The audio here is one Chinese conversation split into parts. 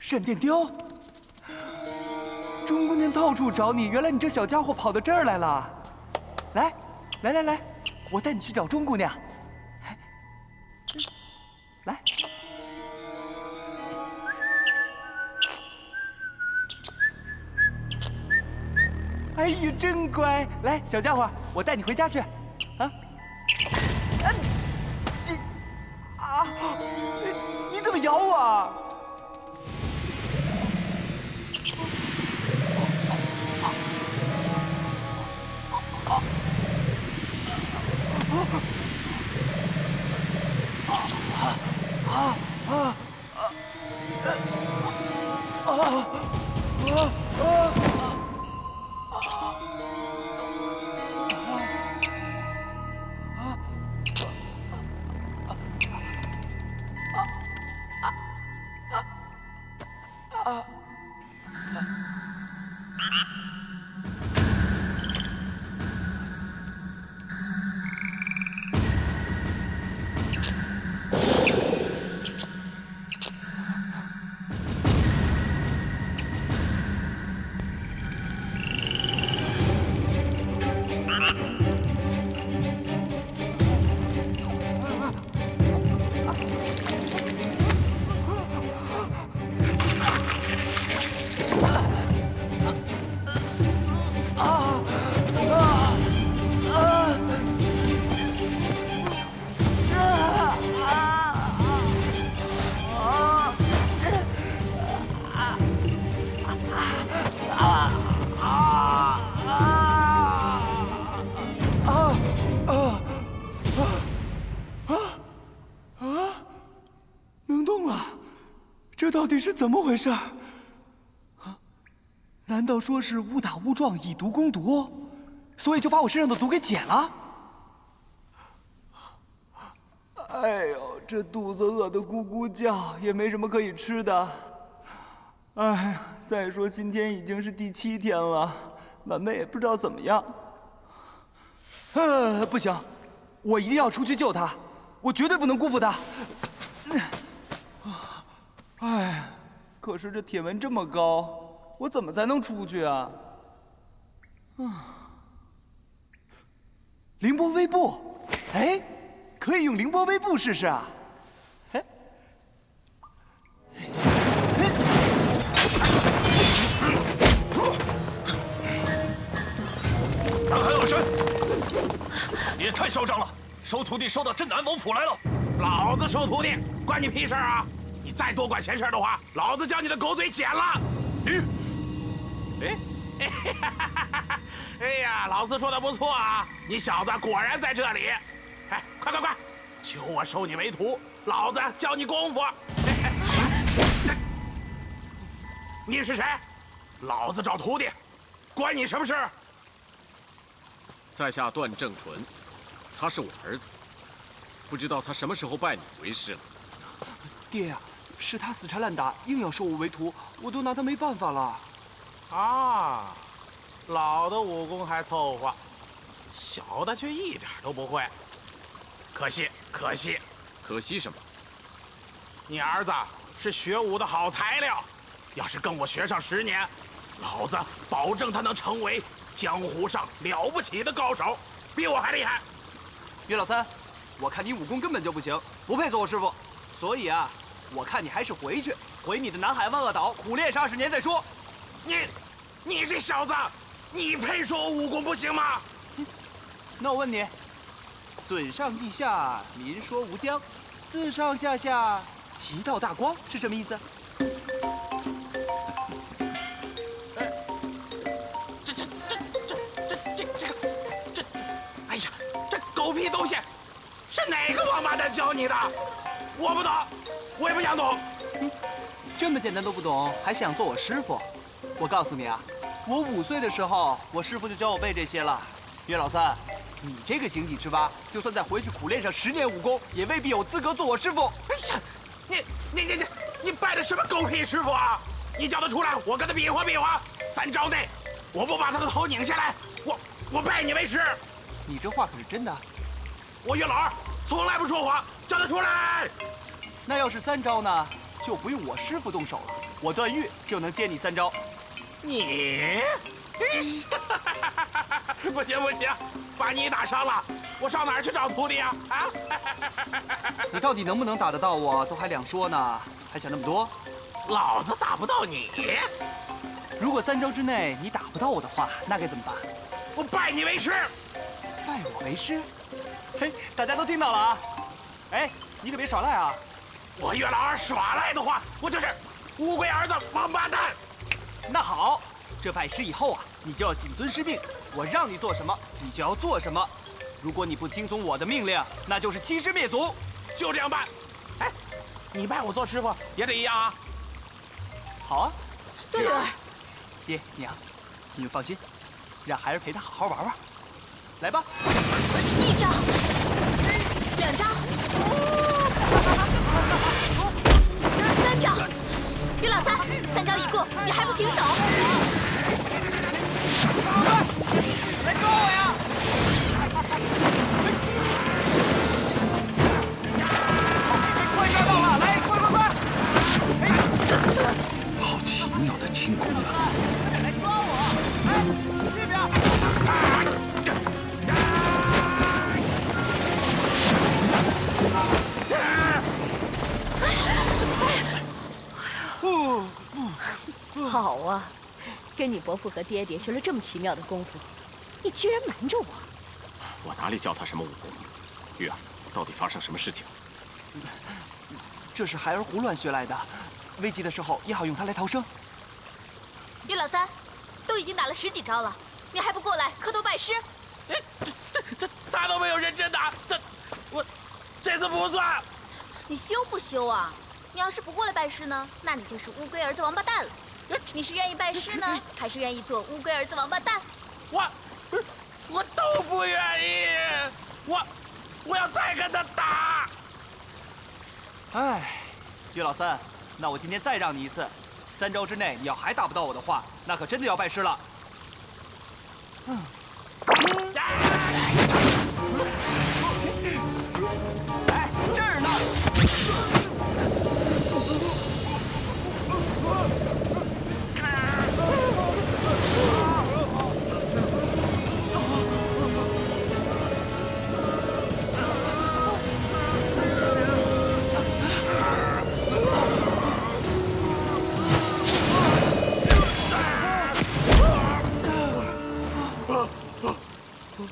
闪电雕，钟姑娘到处找你，原来你这小家伙跑到这儿来了。来，我带你去找钟姑娘。来，哎呦，真乖！来，小家伙，我带你回家去。啊，你怎么咬我啊？ 这到底是怎么回事？啊？难道说是误打误撞，以毒攻毒，所以就把我身上的毒给解了？哎呦，这肚子饿得咕咕叫，也没什么可以吃的。哎呀，再说今天已经是第7天了，满妹也不知道怎么样。不行，我一定要出去救她，我绝对不能辜负她。哎，可是这铁门这么高，我怎么才能出去啊？凌波微步，哎，可以用凌波微步试试啊！哎，南海恶神，你也太嚣张了！收徒弟收到镇南王府来了，老子收徒弟，关你屁事啊！你再多管闲事的话，老子将你的狗嘴剪了！哎呀，老四说的不错啊，你小子果然在这里。哎，快，求我收你为徒，老子教你功夫。你是谁？老子找徒弟，关你什么事？在下段正淳，他是我儿子，不知道他什么时候拜你为师了。爹呀！ 是他死缠烂打，硬要收我为徒，我都拿他没办法了。啊，老的武功还凑合，小的却一点都不会。可惜，可惜什么？你儿子是学武的好材料，要是跟我学上10年，老子保证他能成为江湖上了不起的高手，比我还厉害。岳老三，我看你武功根本就不行，不配做我师傅，所以啊。 我看你还是回你的南海万恶岛苦练30年再说。你这小子，你配说我武功不行吗？那我问你，损上益下，民说无疆，自上下下，其道大光，是什么意思？这，哎呀，这狗屁东西，是哪个王八蛋教你的？我不懂。 我也不想懂，这么简单都不懂，还想做我师傅？我告诉你啊，我5岁的时候，我师傅就教我背这些了。岳老三，你这个井底之蛙，就算再回去苦练上10年武功，也未必有资格做我师傅。哎呀，你拜的什么狗屁师傅啊？你叫他出来，我跟他比划比划。3招内，我不把他的头拧下来，我拜你为师。你这话可是真的？我岳老二从来不说谎，叫他出来。 那要是3招呢，就不用我师傅动手了，我段誉就能接你3招。你，不行不行，把你打伤了，我上哪儿去找徒弟啊？啊！你到底能不能打得到我，都还两说呢，还想那么多？老子打不到你，如果3招之内你打不到我的话，那该怎么办？我拜你为师。拜我为师？嘿，大家都听到了啊！哎，你可别耍赖啊！我岳老二耍赖的话，我就是乌龟儿子王八蛋。那好，这拜师以后啊，你就要谨遵师命，我让你做什么，你就要做什么。如果你不听从我的命令，那就是欺师灭祖。就这样办。哎，你拜我做师傅也得一样啊。好啊，段儿，爹娘，你们放心，让孩儿陪他好好玩玩。来吧1招，2招，3招。于老三，3招一过，你还不停手？来抓我呀！快抓到了！来，快！好奇妙的轻功啊！来抓我！哎，这边！好啊，跟你伯父和爹爹学了这么奇妙的功夫，你居然瞒着我！我哪里教他什么武功？玉儿，到底发生什么事情？这是孩儿胡乱学来的，危急的时候也好用它来逃生。于老三，都已经打了10几招了，你还不过来磕头拜师？这他都没有认真打，我这次不算。你羞不羞啊？你要是不过来拜师呢，那你就是乌龟儿子王八蛋了。你是愿意拜师呢，还是愿意做乌龟儿子王八蛋？我都不愿意，我要再跟他打。哎，岳老三，那我今天再让你一次，3招之内你要还打不到我的话，那可真的要拜师了。哎，这儿呢！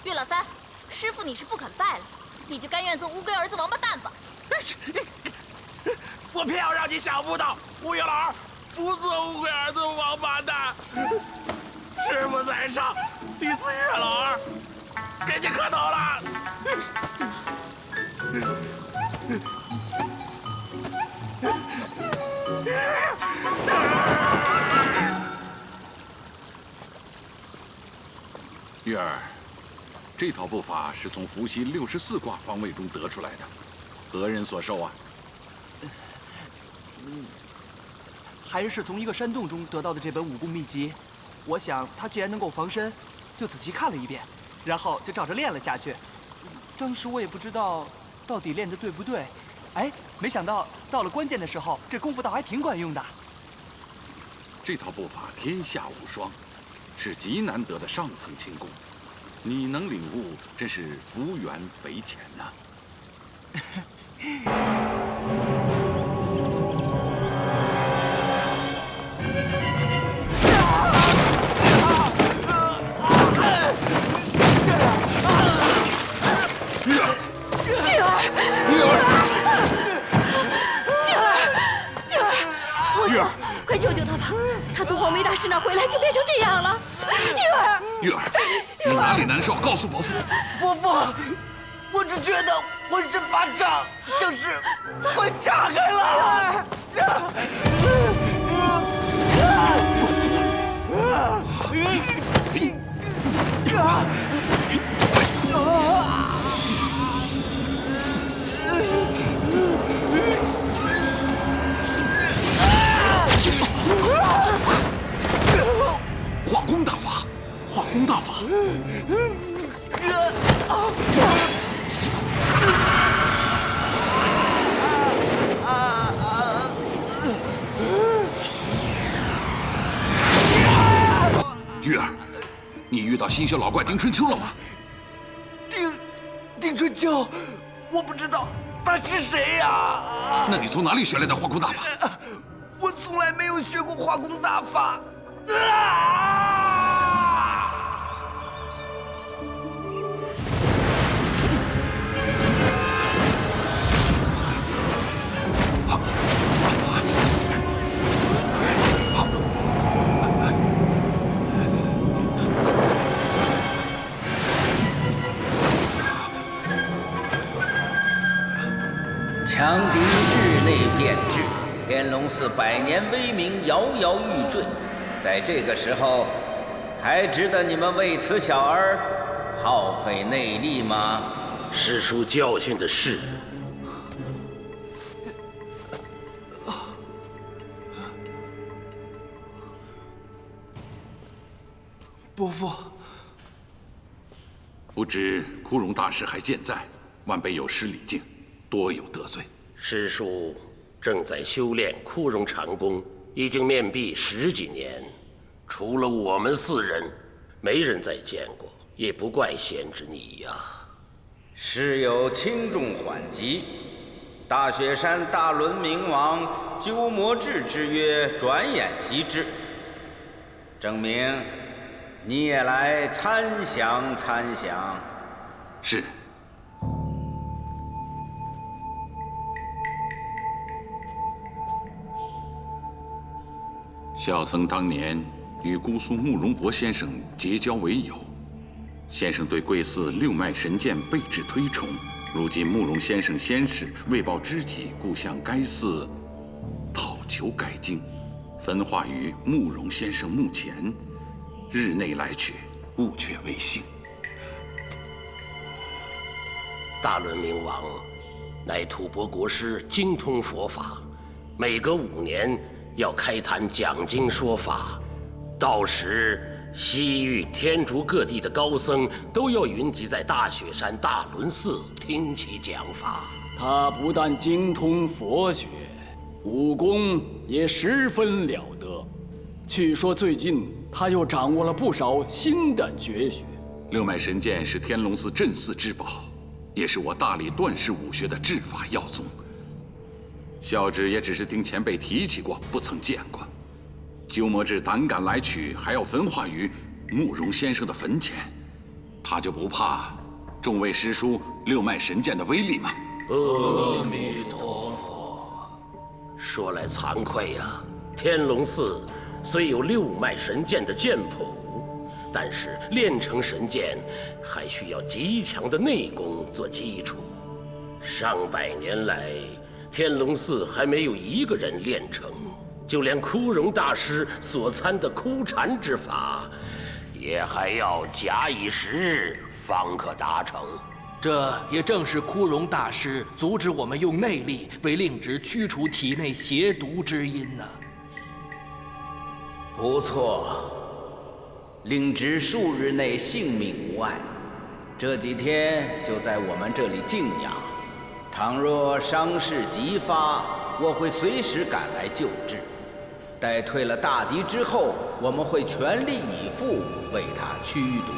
岳老三，师傅你是不肯拜了，你就甘愿做乌龟儿子王八蛋吧。我偏要让你想不到，吴岳老二不做乌龟儿子王八蛋。师傅在上，弟子岳老二给你磕头了。玉儿，这套步法是从伏羲64卦方位中得出来的，何人所授啊？孩儿是从一个山洞中得到的这本武功秘籍。我想他既然能够防身，就仔细看了一遍，然后就照着练了下去。当时我也不知道到底练得对不对，哎，没想到到了关键的时候，这功夫倒还挺管用的。这套步法天下无双，是极难得的上层轻功，你能领悟，真是福缘匪浅呐。快救救他吧！他从黄梅大师那回来就变成这样了。玉儿，玉儿，你哪里难受？告诉伯父。伯父，我只觉得浑身发胀，像是快炸开了。化功大法，化功大法。遇到新学老怪丁春秋了吗？丁春秋，我不知道他是谁呀？那你从哪里学来的化功大法？我从来没有学过化功大法。强敌日内变质，天龙寺百年威名摇摇欲坠。在这个时候，还值得你们为此小儿耗费内力吗？师叔教训的是。伯父，不知枯荣大师还健在，晚辈有失礼敬，多有得罪。师叔正在修炼枯荣禅功，已经面壁10几年，除了我们4人，没人再见过，也不怪贤侄你呀。事有轻重缓急，大雪山大轮明王鸠摩智之约转眼即至，证明你也来参详参详。是。小僧当年与姑苏慕容博先生结交为友，先生对贵寺六脉神剑备至推崇。如今慕容先生仙逝，为报知己，故向该寺讨求该经，分化于慕容先生墓前，日内来取，勿却为幸。大轮明王乃吐蕃国师，精通佛法，每隔5年要开坛讲经说法，到时西域、天竺各地的高僧都要云集在大雪山大轮寺听其讲法。他不但精通佛学，武功也十分了得。据说最近他又掌握了不少新的绝学。六脉神剑是天龙寺镇寺之宝，也是我大理段氏武学的制法要宗。小侄也只是听前辈提起过，不曾见过。鸠摩智胆敢来取，还要焚化于慕容先生的坟前，他就不怕众位师叔六脉神剑的威力吗？阿弥陀佛。说来惭愧呀，天龙寺虽有六脉神剑的剑谱，但是练成神剑还需要极强的内功做基础。上百年来，天龙寺还没有一个人练成，就连枯荣大师所参的枯禅之法，也还要假以时日方可达成。这也正是枯荣大师阻止我们用内力为令侄驱除体内邪毒之因呢。不错，令侄数日内性命无碍，这几天就在我们这里静养。倘若伤势急发，我会随时赶来救治。待退了大敌之后，我们会全力以赴为他驱毒。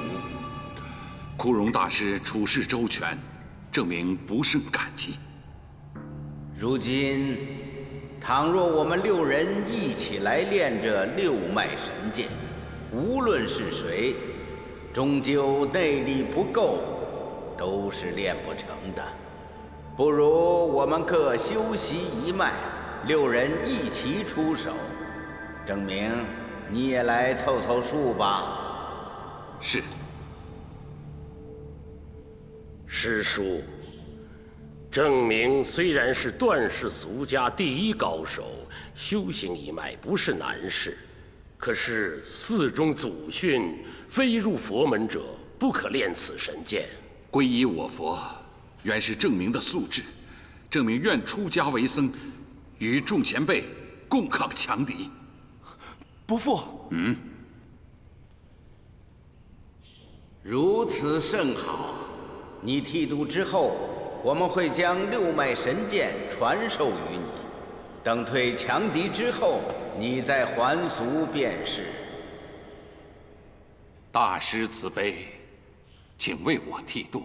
枯荣大师处事周全，证明不胜感激。如今，倘若我们6人一起来练这六脉神剑，无论是谁，终究内力不够，都是练不成的。不如我们各修习一脉，6人一起出手，证明你也来凑凑数吧。是。师叔，证明虽然是段氏俗家第一高手，修行一脉不是难事，可是寺中祖训，非入佛门者不可练此神剑。皈依我佛，原是证明的素质，证明愿出家为僧，与众前辈共抗强敌。伯父，如此甚好。你剃度之后，我们会将六脉神剑传授于你。等退强敌之后，你再还俗便是。大师慈悲，请为我剃度。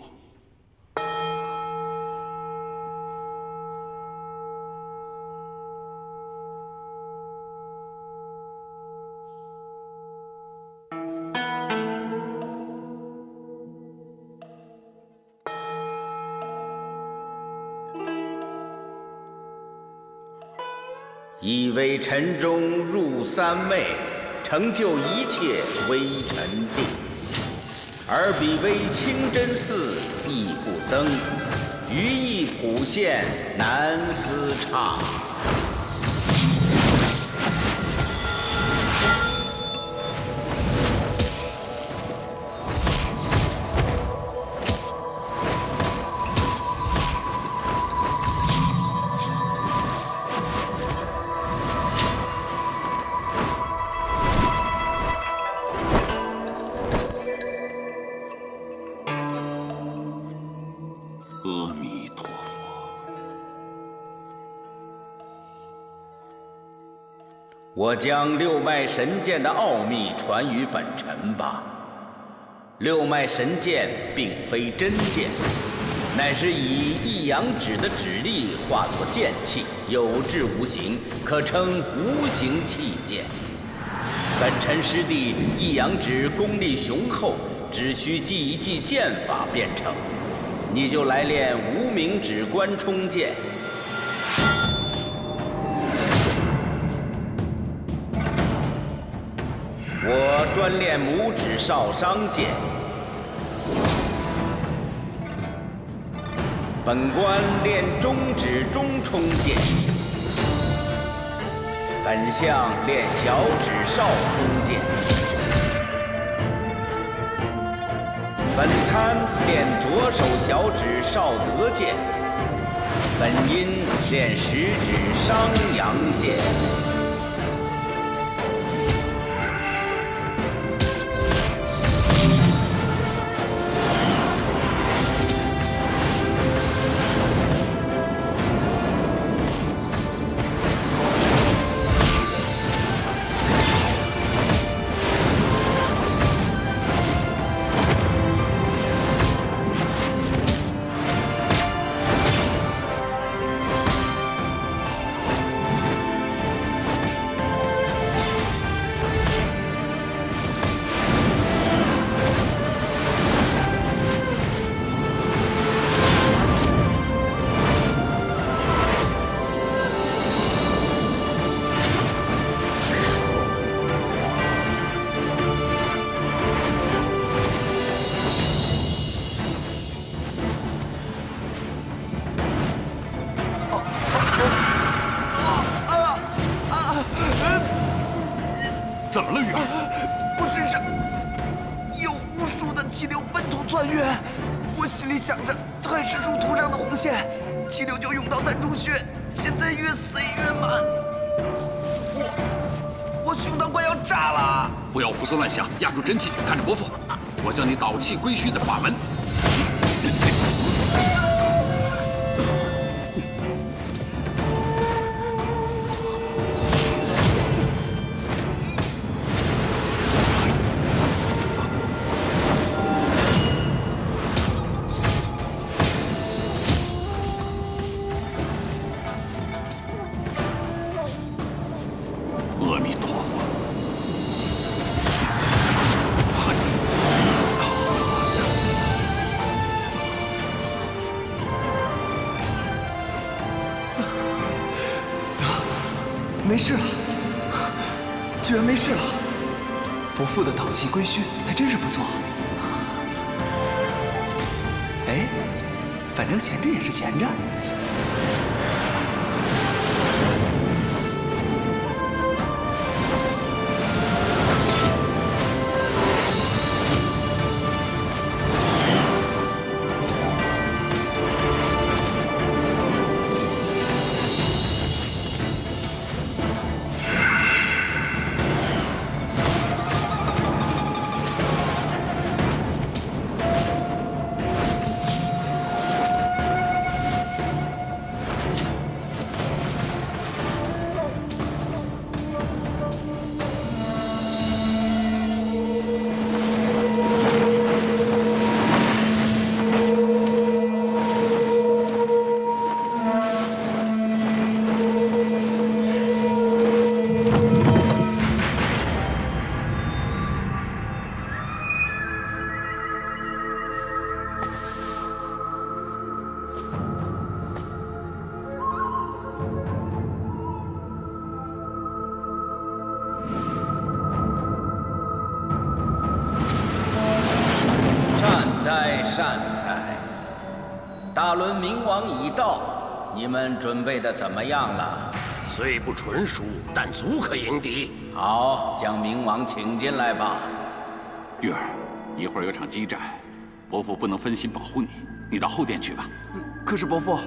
以为晨钟入三昧，成就一切微尘定。而彼为清真寺，亦不增，于意普现，难思差。阿弥陀佛。我将六脉神剑的奥秘传于本臣吧。六脉神剑并非真剑，乃是以一阳指的指力化作剑气，有质无形，可称无形器剑。本臣师弟一阳指功力雄厚，只需记一记剑法便成。你就来练无名指关冲剑。我专练拇指少商剑。本官练中指中冲剑。本相练小指少冲剑。本参练左手小指少泽剑，本因练食指商阳剑。怎么了，玉儿？我身上有无数的气流奔突窜跃，我心里想着太师出图上的红线，气流就涌到丹中穴，现在越塞越满，我胸膛快要炸了！不要胡思乱想，压住真气，看着伯父，我教你导气归虚的法门。阿弥陀佛。没事了，居然没事了！伯父的导气归虚还真是不错。哎，反正闲着也是闲着。善哉！大轮明王已到，你们准备的怎么样了？虽不纯熟，但足可迎敌。好，将明王请进来吧。玉儿，一会儿有场激战，伯父不能分心保护你，你到后殿去吧。可是伯父，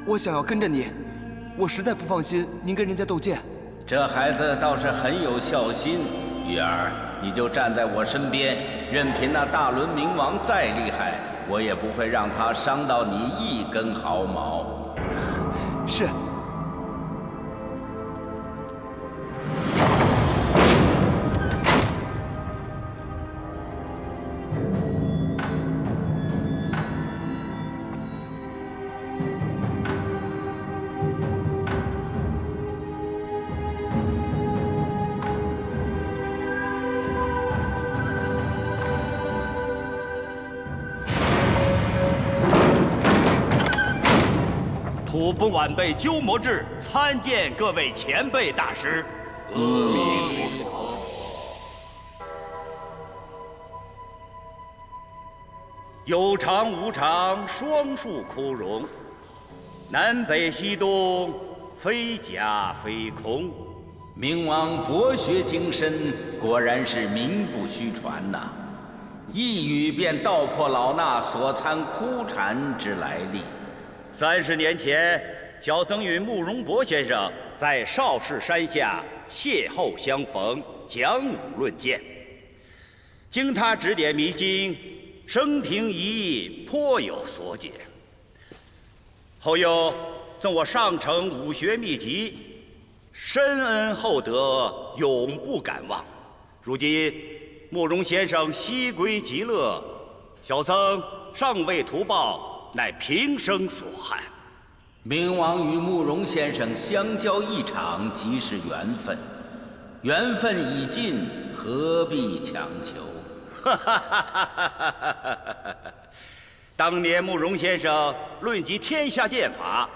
我想要跟着你，我实在不放心您跟人家斗剑。这孩子倒是很有孝心，玉儿，你就站在我身边，任凭那大轮明王再厉害，我也不会让他伤到你一根毫毛。是。土不晚辈鸠摩智参见各位前辈大师。阿弥陀佛。有常无常，双树枯荣；南北西东，非假非空。明王博学精深，果然是名不虚传呐！一语便道破老衲所参枯禅之来历。30年前，小僧与慕容博先生在少室山下邂逅相逢，讲武论剑。经他指点迷津，生平一役颇有所解。后又赠我上乘武学秘籍，深恩厚德，永不敢忘。如今慕容先生西归极乐，小僧尚未图报。乃平生所憾。明王与慕容先生相交一场，即是缘分。缘分已尽，何必强求？当年慕容先生论及天下剑法，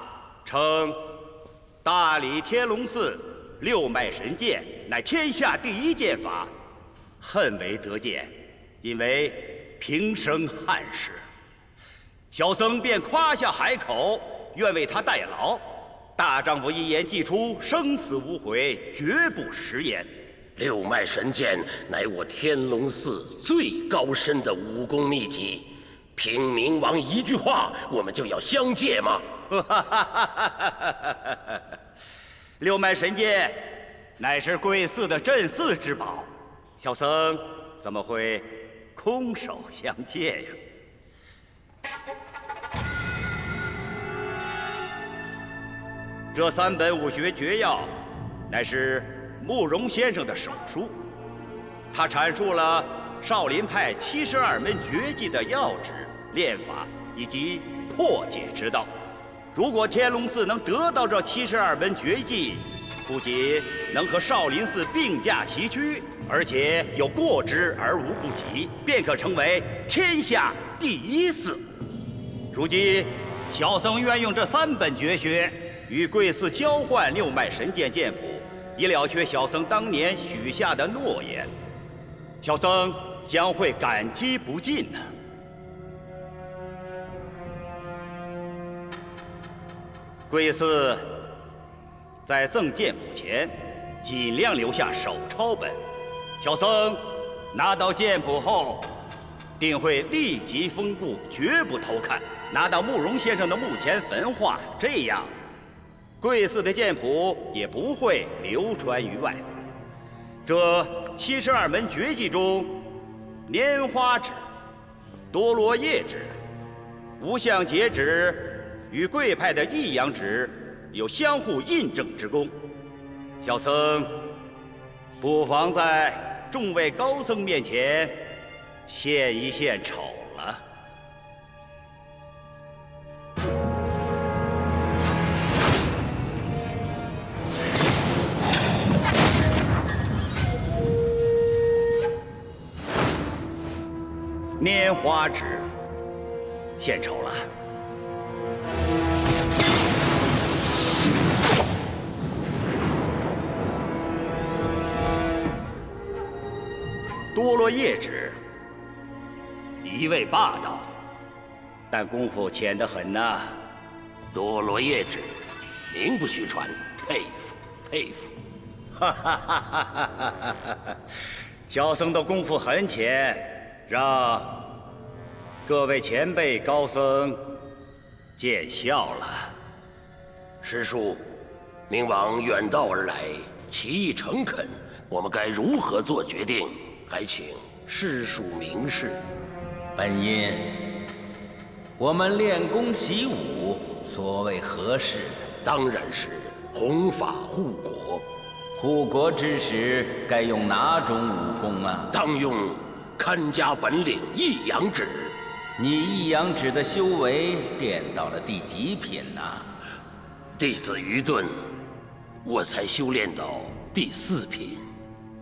称大理天龙寺六脉神剑乃天下第一剑法，恨为得见，因为平生憾事。小僧便夸下海口，愿为他代劳。大丈夫一言既出，生死无悔，绝不食言。六脉神剑乃我天龙寺最高深的武功秘籍，凭明王一句话，我们就要相借吗？六脉神剑乃是贵寺的镇寺之宝，小僧怎么会空手相借呀？这3本武学诀要，乃是慕容先生的手书。他阐述了少林派72门绝技的要旨、练法以及破解之道。如果天龙寺能得到这72门绝技，不仅能和少林寺并驾齐驱，而且有过之而无不及，便可成为天下第一寺。如今，小僧愿用这3本绝学，与贵寺交换六脉神剑剑谱，以了却小僧当年许下的诺言。小僧将会感激不尽呢。贵寺在赠剑谱前，尽量留下手抄本。小僧拿到剑谱后，定会立即封固，绝不偷看。拿到慕容先生的墓前焚化，这样贵寺的剑谱也不会流传于外。这72门绝技中，拈花指、多罗叶指、无相结指与贵派的一阳指有相互印证之功。小僧不妨在众位高僧面前献一献丑了。拈花指献丑了。多罗叶指已一味霸道，但功夫浅得很呐。多罗叶指，名不虚传，佩服佩服。哈哈哈哈哈哈！小僧的功夫很浅，让各位前辈高僧见笑了。师叔，明王远道而来，其意诚恳，我们该如何做决定？还请师叔明示。本因，我们练功习武，所谓何事？当然是弘法护国。护国之时，该用哪种武功啊？当用看家本领一阳指。你一阳指的修为练到了第几品呐？弟子愚钝，我才修炼到第4品。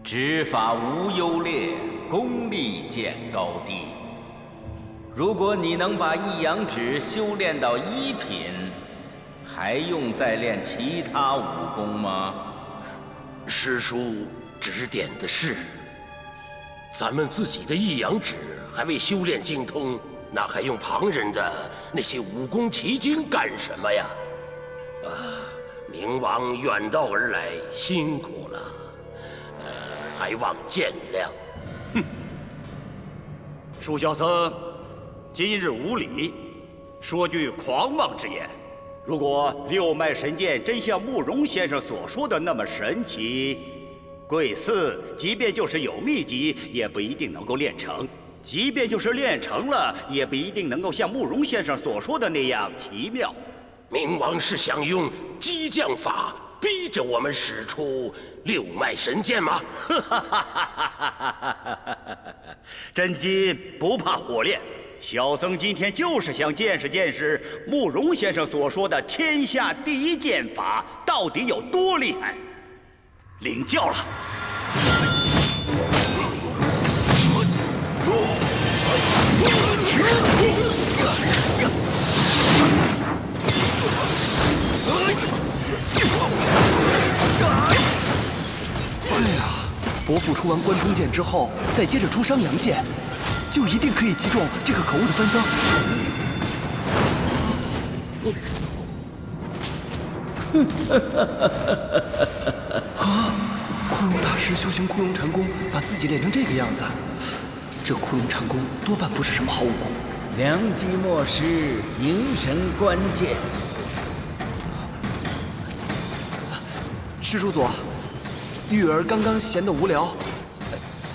指法无优劣，功力见高低。如果你能把一阳指修炼到1品，还用再练其他武功吗？师叔指点的是，咱们自己的一阳指还未修炼精通，那还用旁人的那些武功奇经干什么呀？明王远道而来，辛苦了，还望见谅。哼，恕小僧今日无礼，说句狂妄之言。如果六脉神剑真像慕容先生所说的那么神奇，贵寺即便就是有秘籍，也不一定能够练成；即便就是练成了，也不一定能够像慕容先生所说的那样奇妙。明王是想用激将法逼着我们使出六脉神剑吗？真金不怕火炼。小僧今天就是想见识见识慕容先生所说的天下第一剑法到底有多厉害。领教了。哎呀，伯父出完关中剑之后，再接着出商阳剑，就一定可以击中这个可恶的番僧。啊！枯荣大师修行枯荣禅功，把自己练成这个样子，这枯荣禅功多半不是什么好武功。良机莫失，凝神关键。师叔祖，玉儿刚刚闲得无聊，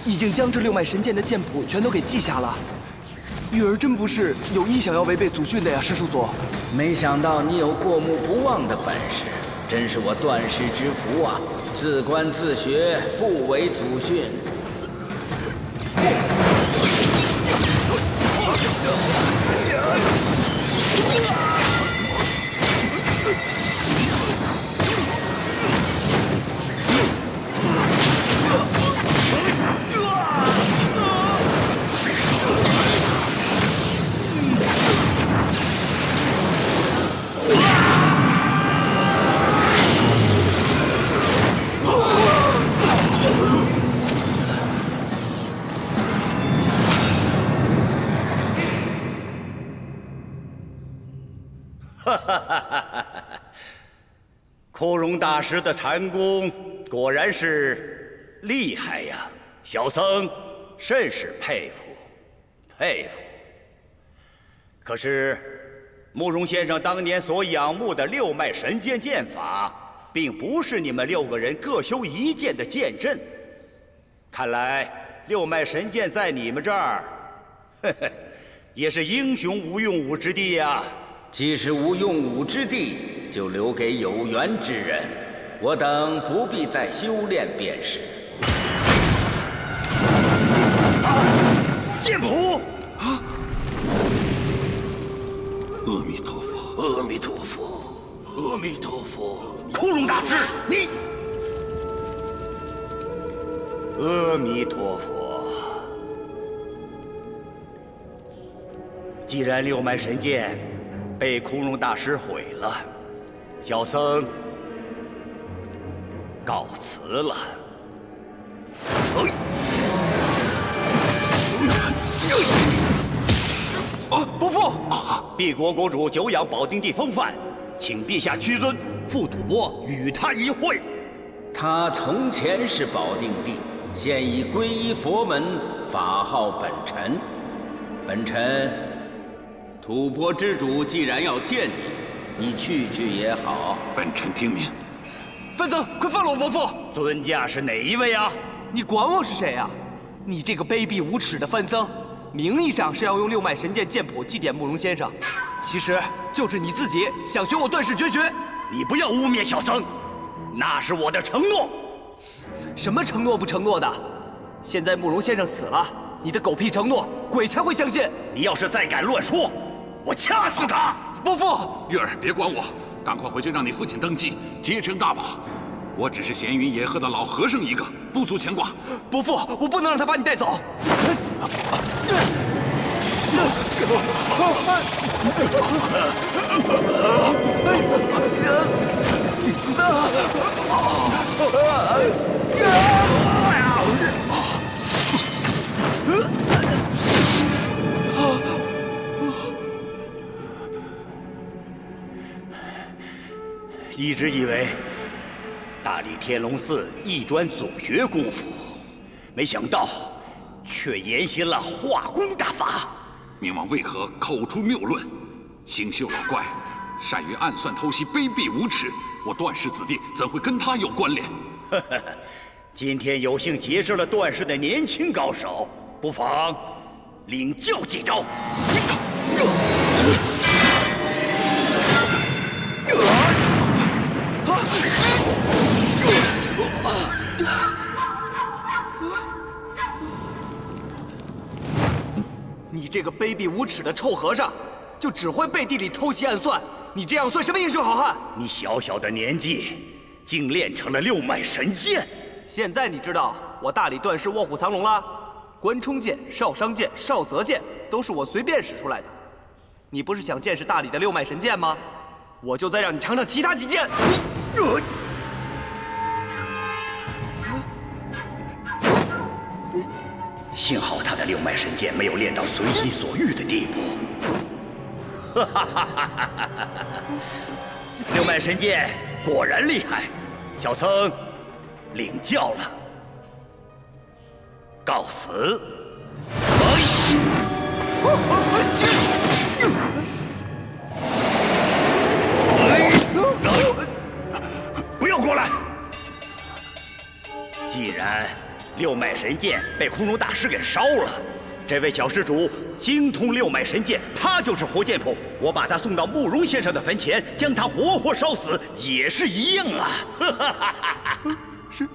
已经将这六脉神剑的剑谱全都给记下了。玉儿真不是有意想要违背祖训的呀，师叔祖。没想到你有过目不忘的本事，真是我断世之福啊！自观自学，不违祖训。枯荣大师的禅功果然是厉害呀，小僧甚是佩服，佩服。可是，慕容先生当年所仰慕的六脉神剑剑法，并不是你们6个人各修一剑的剑阵。看来六脉神剑在你们这儿，也是英雄无用武之地呀。既是无用武之地，就留给有缘之人。我等不必再修炼便是。剑谱！啊！阿弥陀佛！阿弥陀佛！阿弥陀佛！枯荣大师，你！阿弥陀佛！既然六脉神剑被枯荣大师毁了，小僧告辞了。伯父，敝国国主久仰保定地风范，请陛下屈尊，傅吐蕃与他一会。他从前是保定帝，现已皈依佛门，法号本臣。本臣吐蕃之主既然要见你，你去也好。本臣听命。范增，快放了我伯父！尊驾是哪一位啊？你管我是谁呀？你这个卑鄙无耻的范增，名义上是要用六脉神剑剑谱祭奠慕容先生，其实就是你自己想学我段氏绝学。你不要污蔑小僧，那是我的承诺。什么承诺不承诺的？现在慕容先生死了，你的狗屁承诺，鬼才会相信。你要是再敢乱说，我掐死他！伯父，月儿，别管我，赶快回去让你父亲登基，结成大宝。我只是闲云野鹤的老和尚一个，不足牵挂。伯父，我不能让他把你带走。一直以为大理天龙寺一专祖学功夫，没想到却研习了化功大法。冥王为何口出谬论？星宿老怪善于暗算偷袭，卑鄙无耻。我段氏子弟怎会跟他有关联？今天有幸结识了段氏的年轻高手，不妨领教几招。你这个卑鄙无耻的臭和尚，就只会背地里偷袭暗算，你这样算什么英雄好汉？你小小的年纪，竟练成了六脉神剑。现在你知道我大理段氏卧虎藏龙了？关冲剑、少商剑、少泽剑都是我随便使出来的。你不是想见识大理的六脉神剑吗？我就再让你尝尝其他几剑。幸好他的六脉神剑没有练到随心所欲的地步。六脉神剑果然厉害，小僧领教了。告辞。不要过来！既然六脉神剑被空中大师给烧了，这位小施主精通六脉神剑，他就是活剑谱。我把他送到慕容先生的坟前，将他活活烧死，也是一样啊！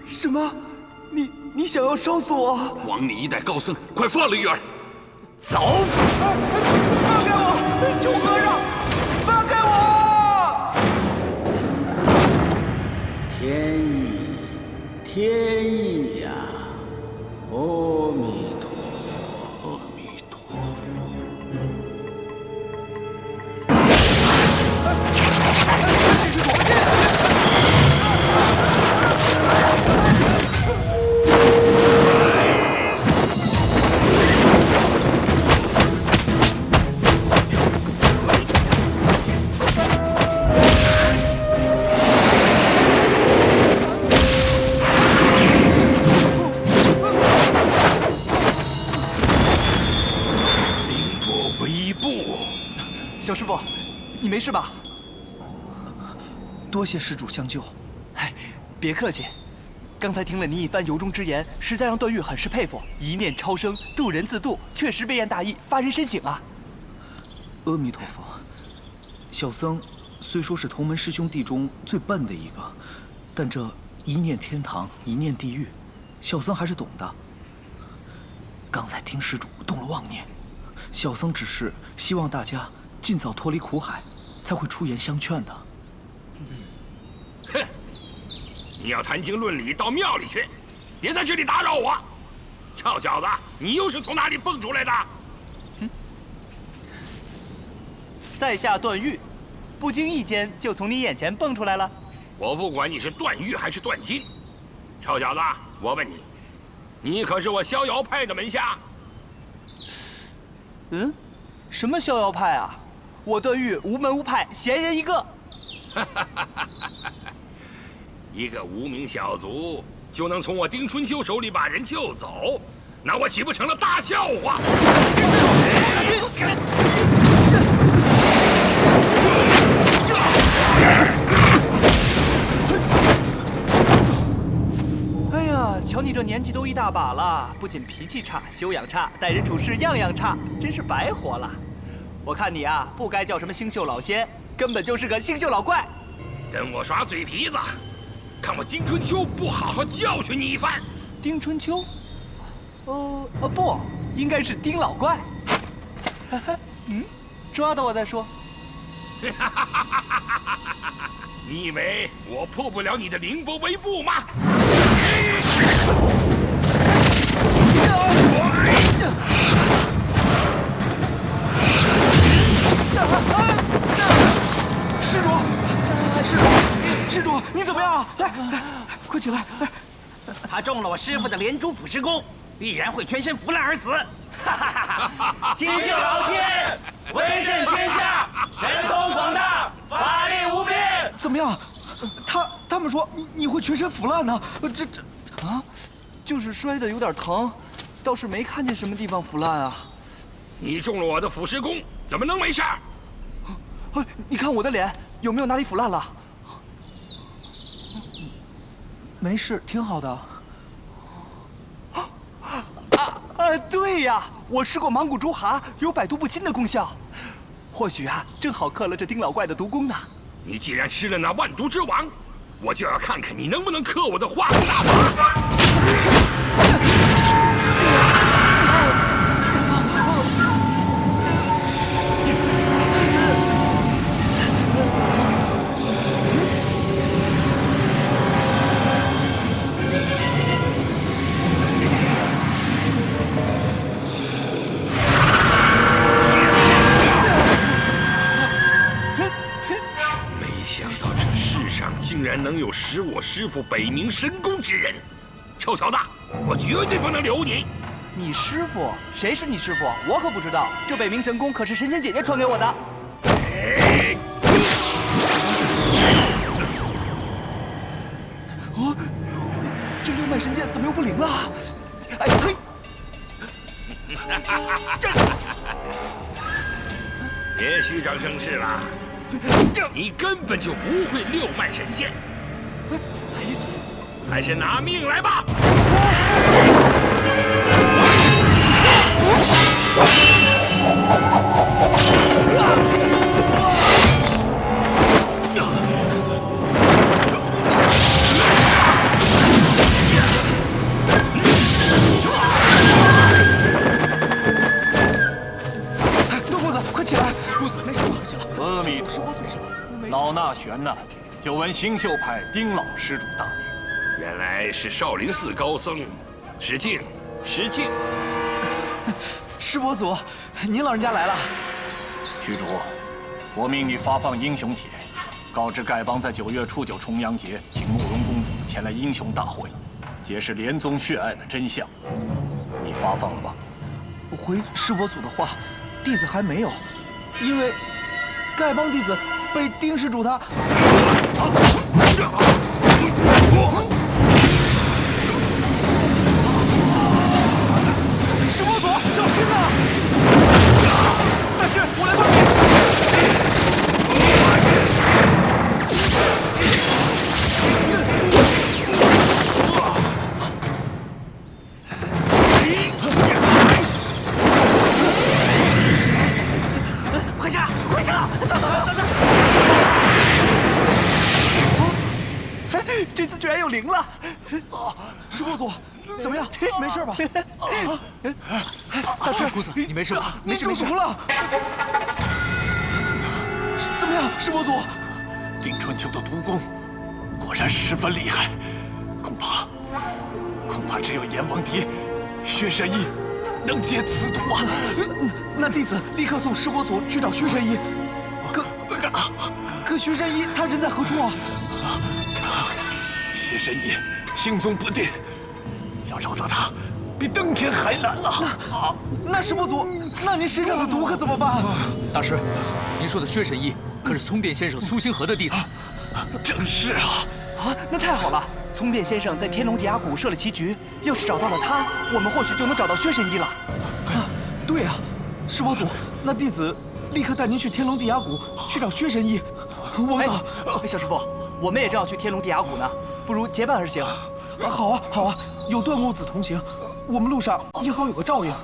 什么？你想要烧死我？枉你一代高僧，快放了玉儿！走！放开我，臭和尚！放开我！天意，天意呀！阿弥陀佛，阿弥陀佛。这是魔剑！小师傅，你没事吧？多谢施主相救。哎，别客气。刚才听了你一番由衷之言，实在让段誉很是佩服。一念超生，渡人自渡，确实微言大义，发人深省啊！阿弥陀佛。小僧虽说是同门师兄弟中最笨的一个，但这一念天堂，一念地狱，小僧还是懂的。刚才听施主动了妄念，小僧只是希望大家尽早脱离苦海，才会出言相劝的。哼！你要谈经论理，到庙里去，别在这里打扰我。臭小子，你又是从哪里蹦出来的？在下段誉，不经意间就从你眼前蹦出来了。我不管你是段誉还是段金，臭小子，我问你，你可是我逍遥派的门下？嗯，什么逍遥派啊？我段誉无门无派，闲人一个。一个无名小卒就能从我丁春秋手里把人救走，那我岂不成了大笑话？哎呀，瞧你这年纪都一大把了，不仅脾气差、修养差，待人处事样样差，真是白活了。我看你啊，不该叫什么星宿老仙，根本就是个星宿老怪。跟我耍嘴皮子，看我丁春秋不好好教训你一番。丁春秋？不，应该是丁老怪。抓到我再说。你以为我破不了你的凌波微步吗？施主，你怎么样？来，快起来！他中了我师父的连珠腐蚀功，必然会全身腐烂而死。金秀老仙，威震天下，神通广大，法力无边。怎么样？他们说你会全身腐烂呢？就是摔得有点疼，倒是没看见什么地方腐烂啊。你中了我的腐蚀功，怎么能没事？你看我的脸有没有哪里腐烂了？没事，挺好的。对呀，我吃过芒果珠蛤，有百毒不侵的功效。或许啊，正好克了这丁老怪的毒功呢。你既然吃了那万毒之王，我就要看看你能不能克我的化功大法。竟然能有使我师父北冥神功之人，臭小子，我绝对不能留你！你师父？谁是你师父？我可不知道。这北冥神功可是神仙姐姐传给我的。这六脉神剑怎么又不灵了？哎嘿！别虚张声势了。你根本就不会六脉神剑，还是拿命来吧！东公子，快起来！公子，没事吧？行了。阿弥陀佛，老衲玄呐，久闻星宿派丁老施主大名，原来是少林寺高僧，失敬，失敬。师伯祖，您老人家来了。虚竹，我命你发放英雄帖，告知丐帮在9月初9重阳节，请慕容公子前来英雄大会，揭示莲宗血案的真相。你发放了吧？回师伯祖的话，弟子还没有，因为丐帮弟子被丁施主他。师伯祖，小心呐！大师，我来帮你。快撤！快撤！走！这次居然又灵了！师伯祖，怎么样？没事吧？大师，公子，你没事吧？没事。中毒了。怎么样，师伯祖？丁春秋的毒功果然十分厉害，恐怕只有阎王迪、薛神医能解此毒啊！那弟子立刻送师伯祖去找薛神医。可薛神医他人在何处啊？薛神医行踪不定，要找到他，比登天还难了。那师伯祖，那您身上的毒可怎么办？大师，您说的薛神医可是聪辩先生苏星河的弟子？正是啊。那太好了！聪辩先生在天龙地崖谷设了棋局，要是找到了他，我们或许就能找到薛神医了。对呀，师伯祖，那弟子立刻带您去天龙地崖谷去找薛神医。我们走。小师傅，我们也正要去天龙地崖谷呢，不如结伴而行。好啊，好啊，有段公子同行，我们路上也好有个照应。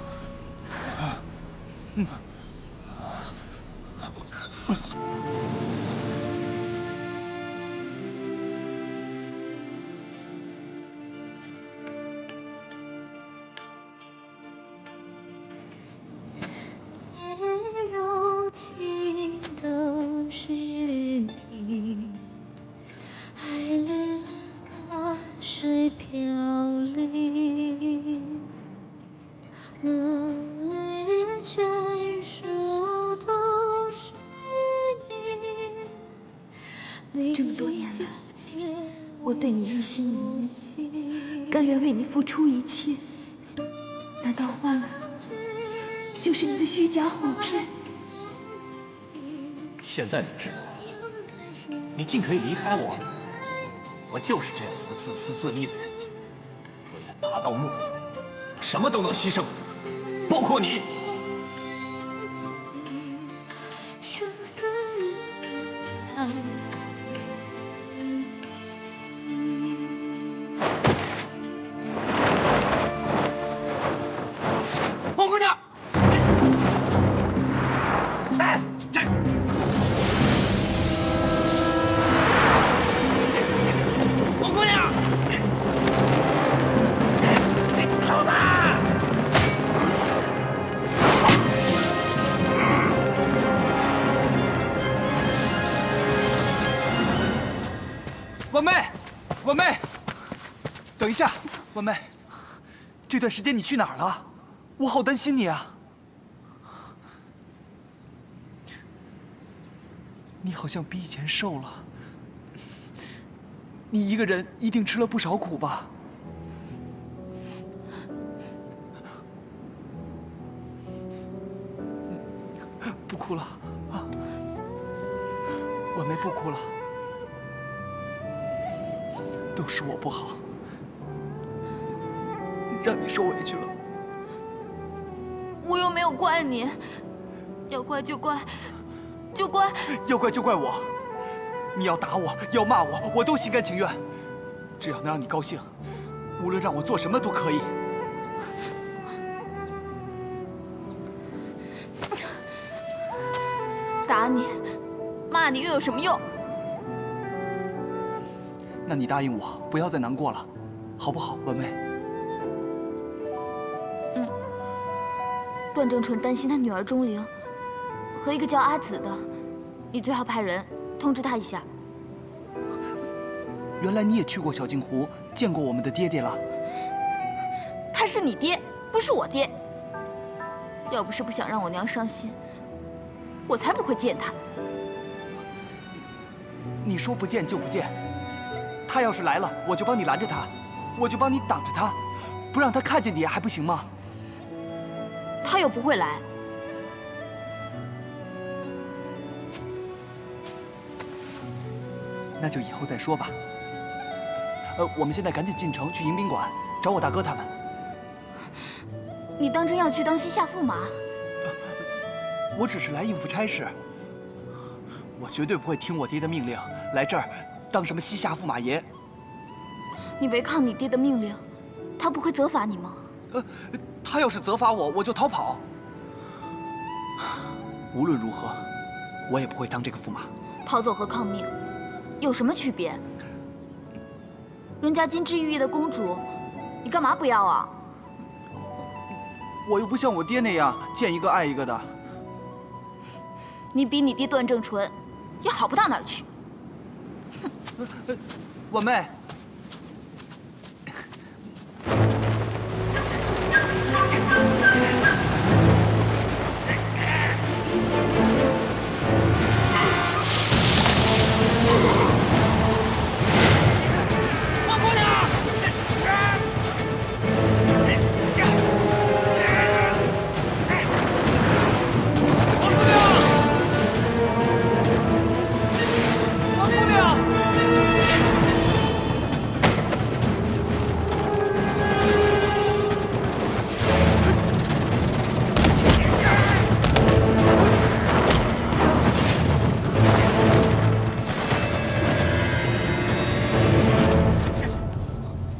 柔情都是你，爱恋花水飘零，落叶全数都是你。这么多年来，我对你一心一意，甘愿为你付出一切，难道换来就是你的虚假哄骗？现在你知道了，你尽可以离开我。我就是这样一个自私自利的人，为了达到目的，什么都能牺牲，包括你。生死将。王姑娘，哎，这王姑娘，老子！婉妹，婉妹，等一下，婉妹，这段时间你去哪儿了？我好担心你啊！你好像比以前瘦了，你一个人一定吃了不少苦吧？不哭了啊，婉妹不哭了，都是我不好，让你受委屈了。我又没有怪你，要怪就怪，就怪，要怪就怪我。你要打我，要骂我，我都心甘情愿。只要能让你高兴，无论让我做什么都可以。打你、骂你又有什么用？那你答应我，不要再难过了，好不好，文妹？段正淳担心他女儿钟灵和一个叫阿紫的，你最好派人通知他一下。原来你也去过小镜湖，见过我们的爹爹了。他是你爹，不是我爹。要不是不想让我娘伤心，我才不会见他。你说不见就不见，他要是来了，我就帮你拦着他，我就帮你挡着他，不让他看见你还不行吗？他又不会来。那就以后再说吧。我们现在赶紧进城去迎宾馆找我大哥他们。你当真要去当西夏驸马？我只是来应付差事，我绝对不会听我爹的命令来这儿当什么西夏驸马爷。你违抗你爹的命令，他不会责罚你吗？他要是责罚我，我就逃跑。无论如何，我也不会当这个驸马。逃走和抗命有什么区别？人家金枝玉叶的公主，你干嘛不要啊？我又不像我爹那样见一个爱一个的。你比你爹段正淳也好不到哪儿去。婉妹。王姑娘！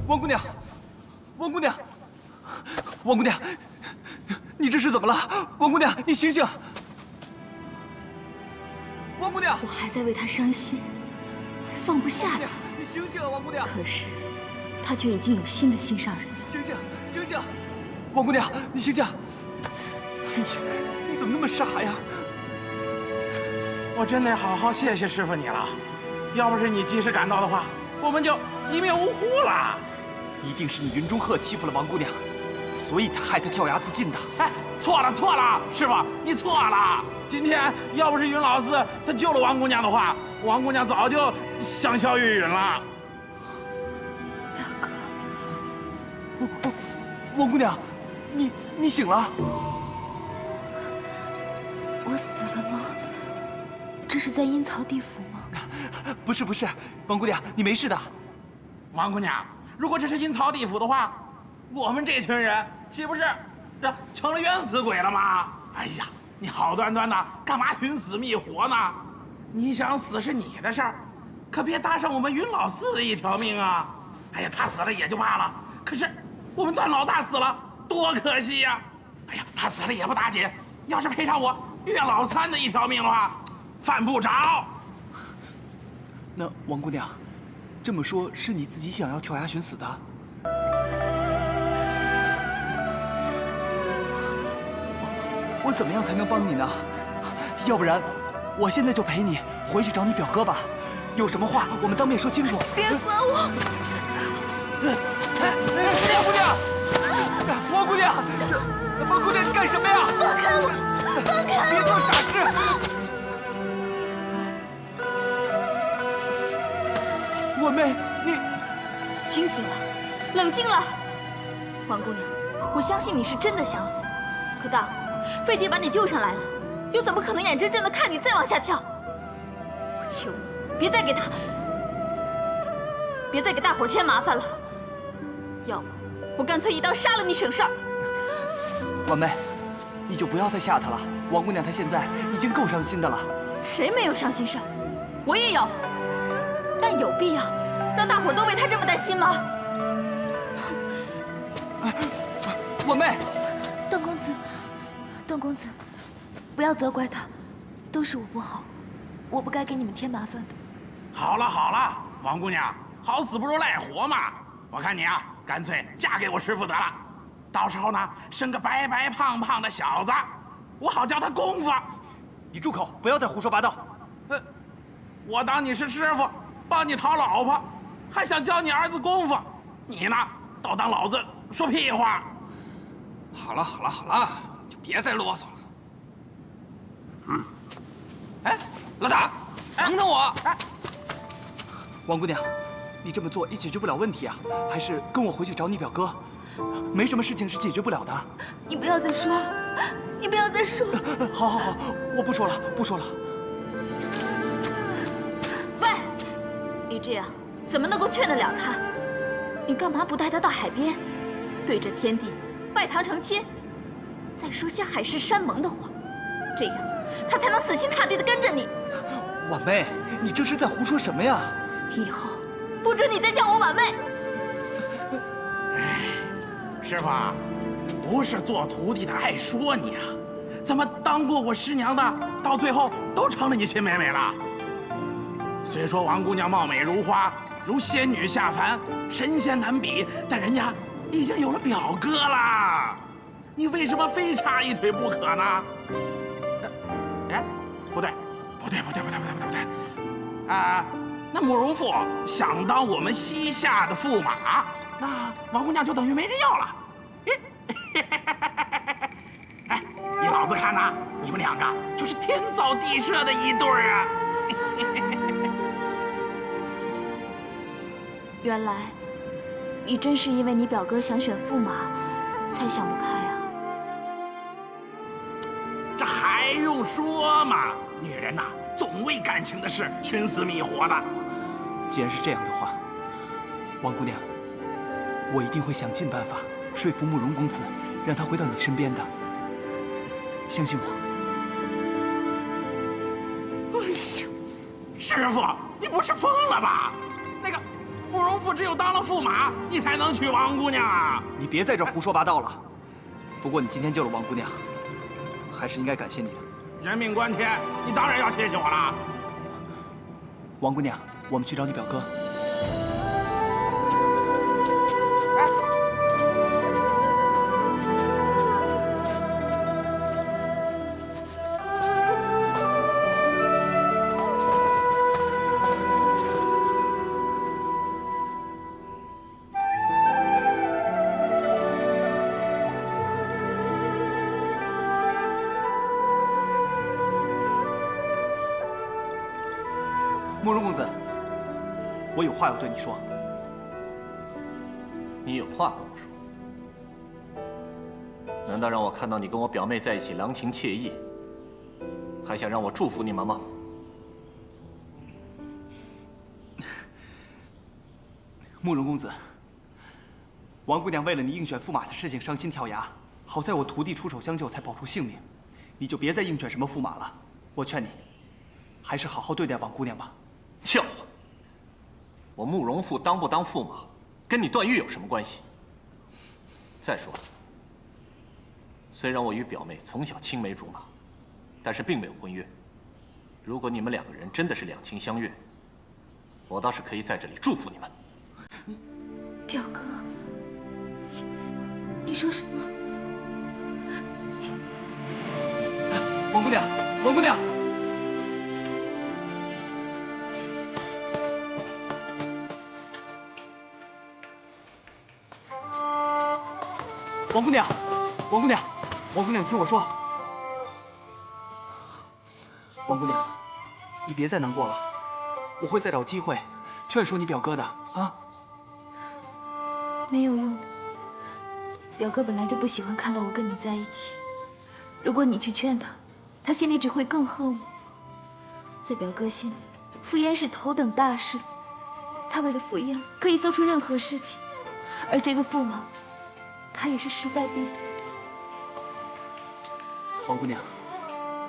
王姑娘，王姑娘，王姑娘，你这是怎么了？王姑娘，你醒醒！王姑娘，我还在为他伤心，放不下他。你醒醒啊，王姑娘！可是，他却已经有新的心上人了。醒醒，醒醒！王姑娘，你醒醒！哎呀，你怎么那么傻呀？我真得好好谢谢师傅你了，要不是你及时赶到的话，我们就一命呜呼了。一定是你云中鹤欺负了王姑娘，所以才害她跳崖自尽的。哎，错了错了，师傅你错了。今天要不是云老四他救了王姑娘的话，王姑娘早就香消玉殒了。表哥，王姑娘，你醒了？我死了吗？这是在阴曹地府吗？不是不是，王姑娘，你没事的。王姑娘，如果这是阴曹地府的话，我们这群人岂不是这成了冤死鬼了吗？哎呀，你好端端的干嘛寻死觅活呢？你想死是你的事儿，可别搭上我们云老四的一条命啊！哎呀，他死了也就罢了，可是我们段老大死了，多可惜呀！哎呀，他死了也不打紧，要是赔上我岳老三的一条命的话，犯不着。那王姑娘，这么说，是你自己想要跳崖寻死的？我怎么样才能帮你呢？要不然，我现在就陪你回去找你表哥吧。有什么话我们当面说清楚。别管我！王姑娘，王姑娘，王姑娘，你干什么呀？放开我！放开我！别做傻事！婉妹，你清醒了，冷静了。王姑娘，我相信你是真的想死，可大伙费劲把你救上来了，又怎么可能眼睁睁的看你再往下跳？我求你，别再给大伙添麻烦了，要不我干脆一刀杀了你省事儿。婉妹，你就不要再吓她了。王姑娘她现在已经够伤心的了。谁没有伤心事儿？我也有。但有必要让大伙都为他这么担心吗？婉妹，段公子，段公子，不要责怪他，都是我不好，我不该给你们添麻烦的。好了好了，王姑娘，好死不如赖活嘛！我看你啊，干脆嫁给我师傅得了，到时候呢，生个白白胖胖的小子，我好教他功夫。你住口，不要再胡说八道。我当你是师傅，帮你讨老婆，还想教你儿子功夫，你呢，倒当老子说屁话。好了好了好了，就别再啰嗦了。哎，老大，等等我！王姑娘，你这么做也解决不了问题啊，还是跟我回去找你表哥。没什么事情是解决不了的。你不要再说了，你不要再说了。好好好，我不说了，不说了。喂，你这样怎么能够劝得了他？你干嘛不带他到海边，对着天地拜堂成亲，再说些海誓山盟的话，这样他才能死心塌地地跟着你。婉妹，你这是在胡说什么呀？以后不准你再叫我婉妹。师傅，不是做徒弟的爱说你啊，怎么当过我师娘的，到最后都成了你亲妹妹了？虽说王姑娘貌美如花，如仙女下凡，神仙难比，但人家已经有了表哥了，你为什么非差一腿不可呢？哎，不对，那慕容复想当我们西夏的驸马，那王姑娘就等于没人要了。哎，依老子看呐，你们两个就是天造地设的一对儿啊！原来，你真是因为你表哥想选驸马，才想不开啊！这还用说吗？女人呐，总为感情的事寻死觅活的。既然是这样的话，王姑娘，我一定会想尽办法说服慕容公子，让他回到你身边的。相信我。哎呀，师傅，你不是疯了吧？那个，慕容复只有当了驸马，你才能娶王姑娘啊！你别在这胡说八道了。不过你今天救了王姑娘，还是应该感谢你的。人命关天，你当然要谢谢我了。王姑娘，我们去找你表哥。慕容公子，我有话要对你说。你有话跟我说？难道让我看到你跟我表妹在一起郎情妾意，还想让我祝福你们吗？慕容公子，王姑娘为了你应选驸马的事情伤心跳崖，好在我徒弟出手相救，才保住性命。你就别再应选什么驸马了，我劝你，还是好好对待王姑娘吧。笑话！我慕容复当不当驸马，跟你段誉有什么关系？再说了，虽然我与表妹从小青梅竹马，但是并没有婚约。如果你们两个人真的是两情相悦，我倒是可以在这里祝福你们。表哥，你说什么？王姑娘，王姑娘！王姑娘，王姑娘，王姑娘，你听我说。王姑娘，你别再难过了，我会再找机会劝说你表哥的啊。没有用的，表哥本来就不喜欢看到我跟你在一起。如果你去劝他，他心里只会更恨我。在表哥心里，傅烟是头等大事，他为了傅烟可以做出任何事情，而这个驸马，他也是势在必得。王姑娘，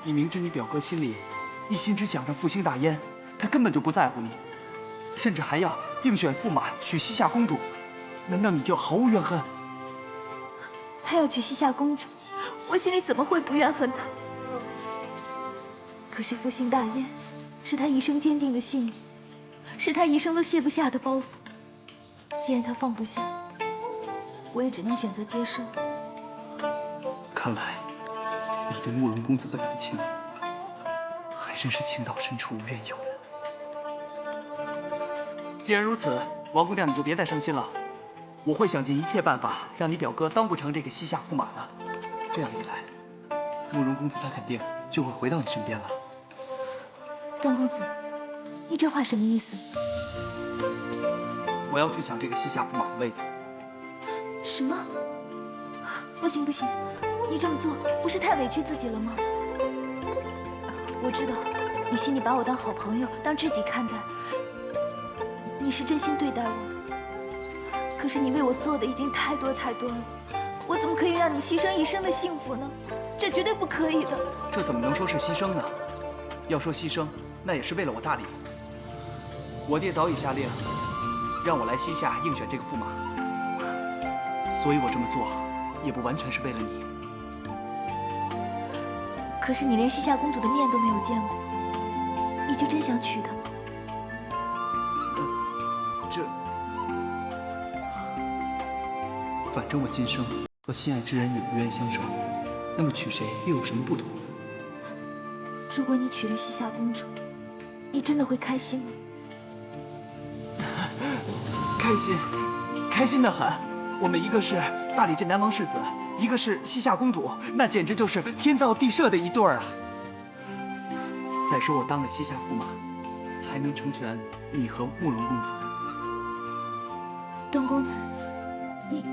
你明知你表哥心里一心只想着复兴大燕，他根本就不在乎你，甚至还要应选驸马娶西夏公主，难道你就毫无怨恨？他要娶西夏公主，我心里怎么会不怨恨他？可是复兴大燕是他一生坚定的信念，是他一生都卸不下的包袱。既然他放不下，我也只能选择接受。看来你对慕容公子的感情还真是情到深处无怨尤人。既然如此，王姑娘你就别再伤心了，我会想尽一切办法让你表哥当不成这个西夏驸马的。这样一来，慕容公子他肯定就会回到你身边了。段公子，你这话什么意思？我要去抢这个西夏驸马的位子。什么？不行不行，你这么做不是太委屈自己了吗？我知道你心里把我当好朋友、当知己看待，你是真心对待我的。可是你为我做的已经太多太多了，我怎么可以让你牺牲一生的幸福呢？这绝对不可以的。这怎么能说是牺牲呢？要说牺牲，那也是为了我大理。我爹早已下令，让我来西夏应选这个驸马，所以我这么做也不完全是为了你。可是你连西夏公主的面都没有见过，你就真想娶她吗？反正我今生和心爱之人有冤相守，那么娶谁又有什么不同？如果你娶了西夏公主，你真的会开心吗？开心，开心的很。我们一个是大理镇南王世子，一个是西夏公主，那简直就是天造地设的一对儿啊！再说我当了西夏驸马，还能成全你和慕容公子。段公子，你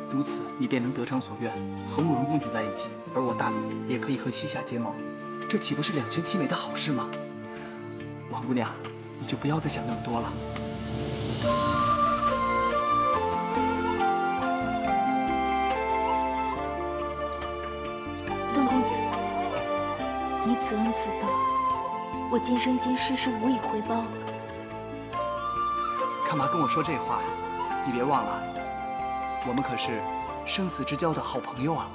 如此，你便能得偿所愿，和慕容公子在一起，而我大理也可以和西夏结盟，这岂不是两全其美的好事吗？王姑娘，你就不要再想那么多了。段公子，你此恩此德，我今生今世是无以回报的。干嘛跟我说这话？你别忘了，我们可是生死之交的好朋友啊。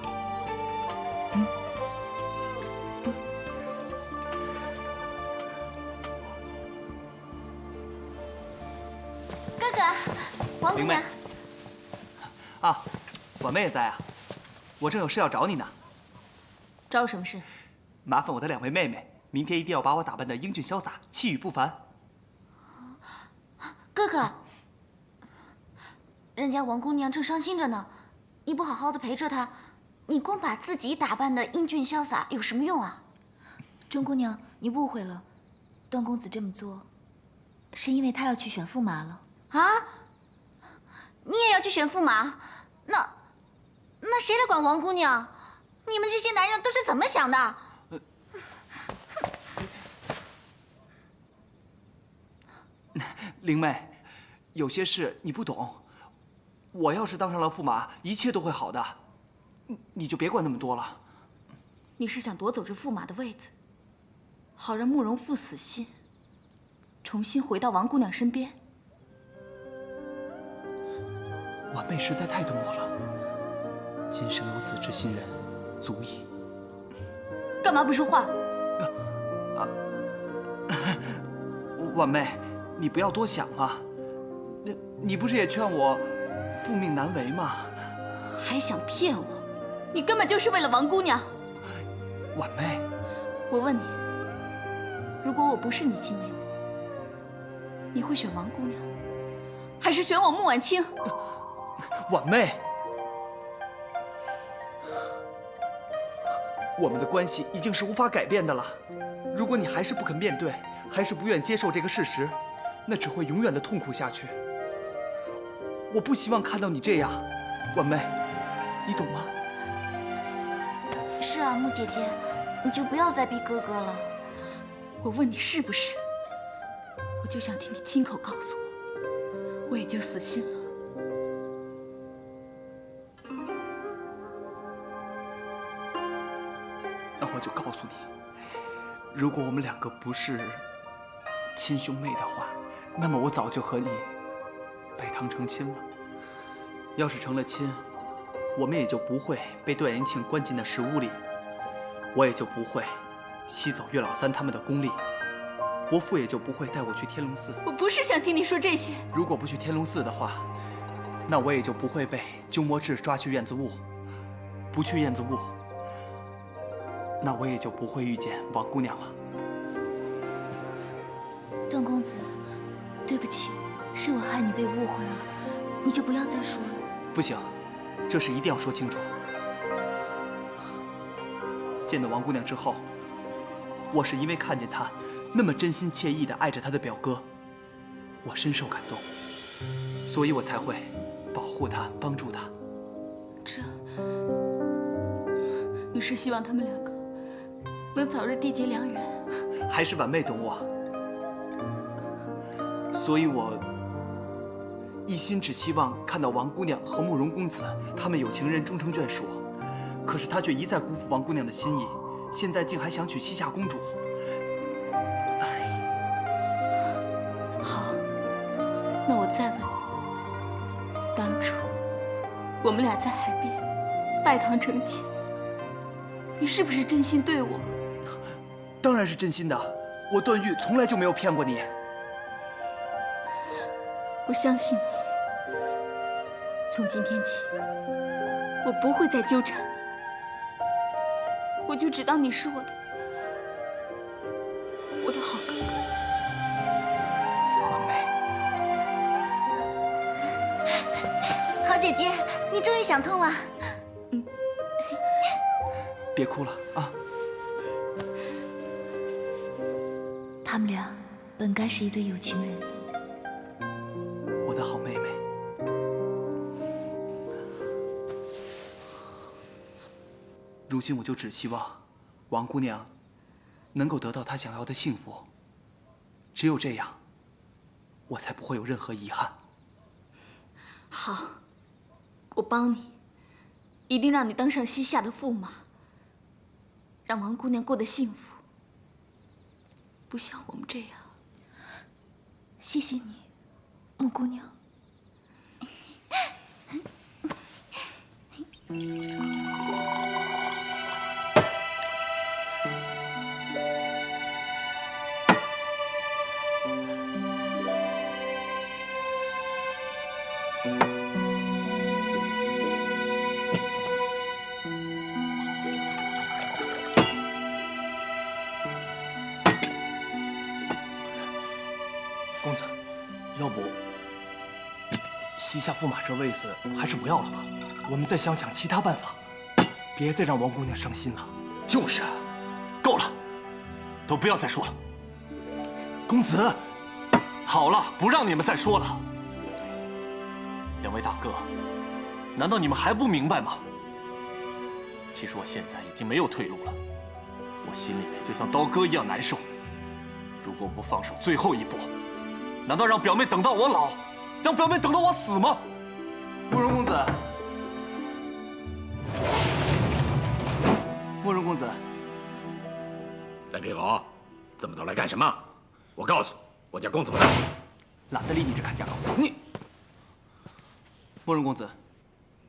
哥哥，王姑娘。啊，婉妹也在啊，我正有事要找你呢。找我什么事？麻烦我的2位妹妹，明天一定要把我打扮得英俊潇洒、气宇不凡。哥哥，人家王姑娘正伤心着呢，你不好好的陪着她，你光把自己打扮得英俊潇洒有什么用啊？钟姑娘，你误会了，段公子这么做，是因为他要去选驸马了。啊？你也要去选驸马？那谁来管王姑娘？你们这些男人都是怎么想的？灵妹，有些事你不懂。我要是当上了驸马，一切都会好的，你就别管那么多了。你是想夺走这驸马的位子，好让慕容复死心，重新回到王姑娘身边？婉妹实在太懂我了，今生有此知心人，足矣。干嘛不说话？婉妹，你不要多想啊。你不是也劝我父命难违吗？还想骗我？你根本就是为了王姑娘。婉妹，我问你，如果我不是你亲妹妹，你会选王姑娘，还是选我穆婉清？婉妹，我们的关系已经是无法改变的了。如果你还是不肯面对，还是不愿接受这个事实，那只会永远的痛苦下去。我不希望看到你这样，婉妹，你懂吗？是啊，穆姐姐，你就不要再逼哥哥了。我问你是不是？我就想听你亲口告诉我，我也就死心了。那我就告诉你，如果我们2个不是亲兄妹的话，那么我早就和你拜堂成亲了。要是成了亲，我们也就不会被段延庆关进那石屋里，我也就不会吸走岳老三他们的功力，伯父也就不会带我去天龙寺。我不是想听你说这些。如果不去天龙寺的话，那我也就不会被鸠摩智抓去燕子坞。不去燕子坞，那我也就不会遇见王姑娘了。段公子，对不起，是我害你被误会了，你就不要再说了。不行，这事一定要说清楚。见到王姑娘之后，我是因为看见她那么真心切意地爱着她的表哥，我深受感动，所以我才会保护她，帮助她。你是希望他们2个能早日缔结良缘？还是婉妹懂我，所以我一心只希望看到王姑娘和慕容公子他们有情人终成眷属，可是他却一再辜负王姑娘的心意，现在竟还想娶西夏公主。好，那我再问你，当初我们俩在海边拜堂成亲，你是不是真心对我？当然是真心的，我段誉从来就没有骗过你。我相信你。从今天起，我不会再纠缠你，我就只当你是我的好哥哥。婉妹，好姐姐，你终于想通了。别哭了啊！他们俩本该是一对有情人，我的好妹妹。如今我就只希望王姑娘能够得到她想要的幸福，只有这样，我才不会有任何遗憾。好，我帮你，一定让你当上西夏的驸马，让王姑娘过得幸福，不像我们这样。谢谢你。穆姑娘。公子，要不西夏驸马这位子还是不要了吧？我们再想想其他办法，别再让王姑娘伤心了。就是，够了，都不要再说了。公子，好了，不让你们再说了。两位大哥，难道你们还不明白吗？其实我现在已经没有退路了，我心里面就像刀割一样难受。如果不放手最后一搏，难道让表妹等到我老，让表妹等到我死吗？慕容公子，慕容公子，赖皮狗，这么早来干什么？我告诉你，我家公子不在。懒得理你这看家狗。你，慕容公子，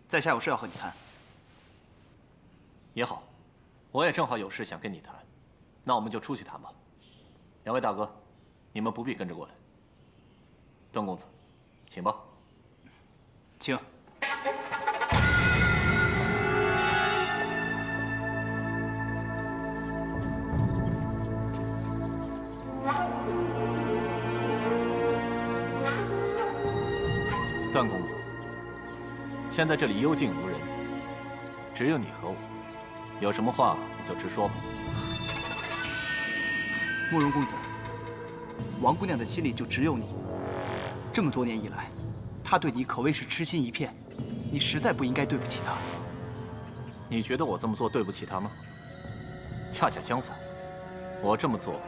在下有事要和你谈。也好，我也正好有事想跟你谈，那我们就出去谈吧。两位大哥，你们不必跟着过来。段公子，请吧。请。段公子，现在这里幽静无人，只有你和我，有什么话你就直说吧。慕容公子，王姑娘的心里就只有你。这么多年以来，她对你可谓是痴心一片，你实在不应该对不起她。你觉得我这么做对不起她吗？恰恰相反，我这么做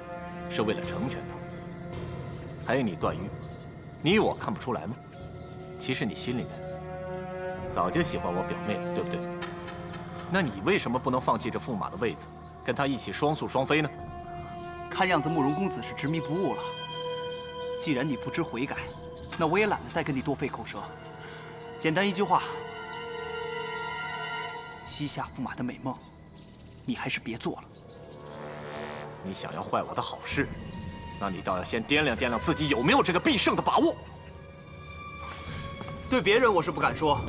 是为了成全她。还有你段誉，你我看不出来吗？其实你心里面早就喜欢我表妹了，对不对？那你为什么不能放弃这驸马的位子，跟她一起双宿双飞呢？看样子慕容公子是执迷不悟了。既然你不知悔改，那我也懒得再跟你多费口舌。简单一句话，西夏驸马的美梦，你还是别做了。你想要坏我的好事，那你倒要先掂量掂量自己有没有这个必胜的把握。对别人我是不敢说，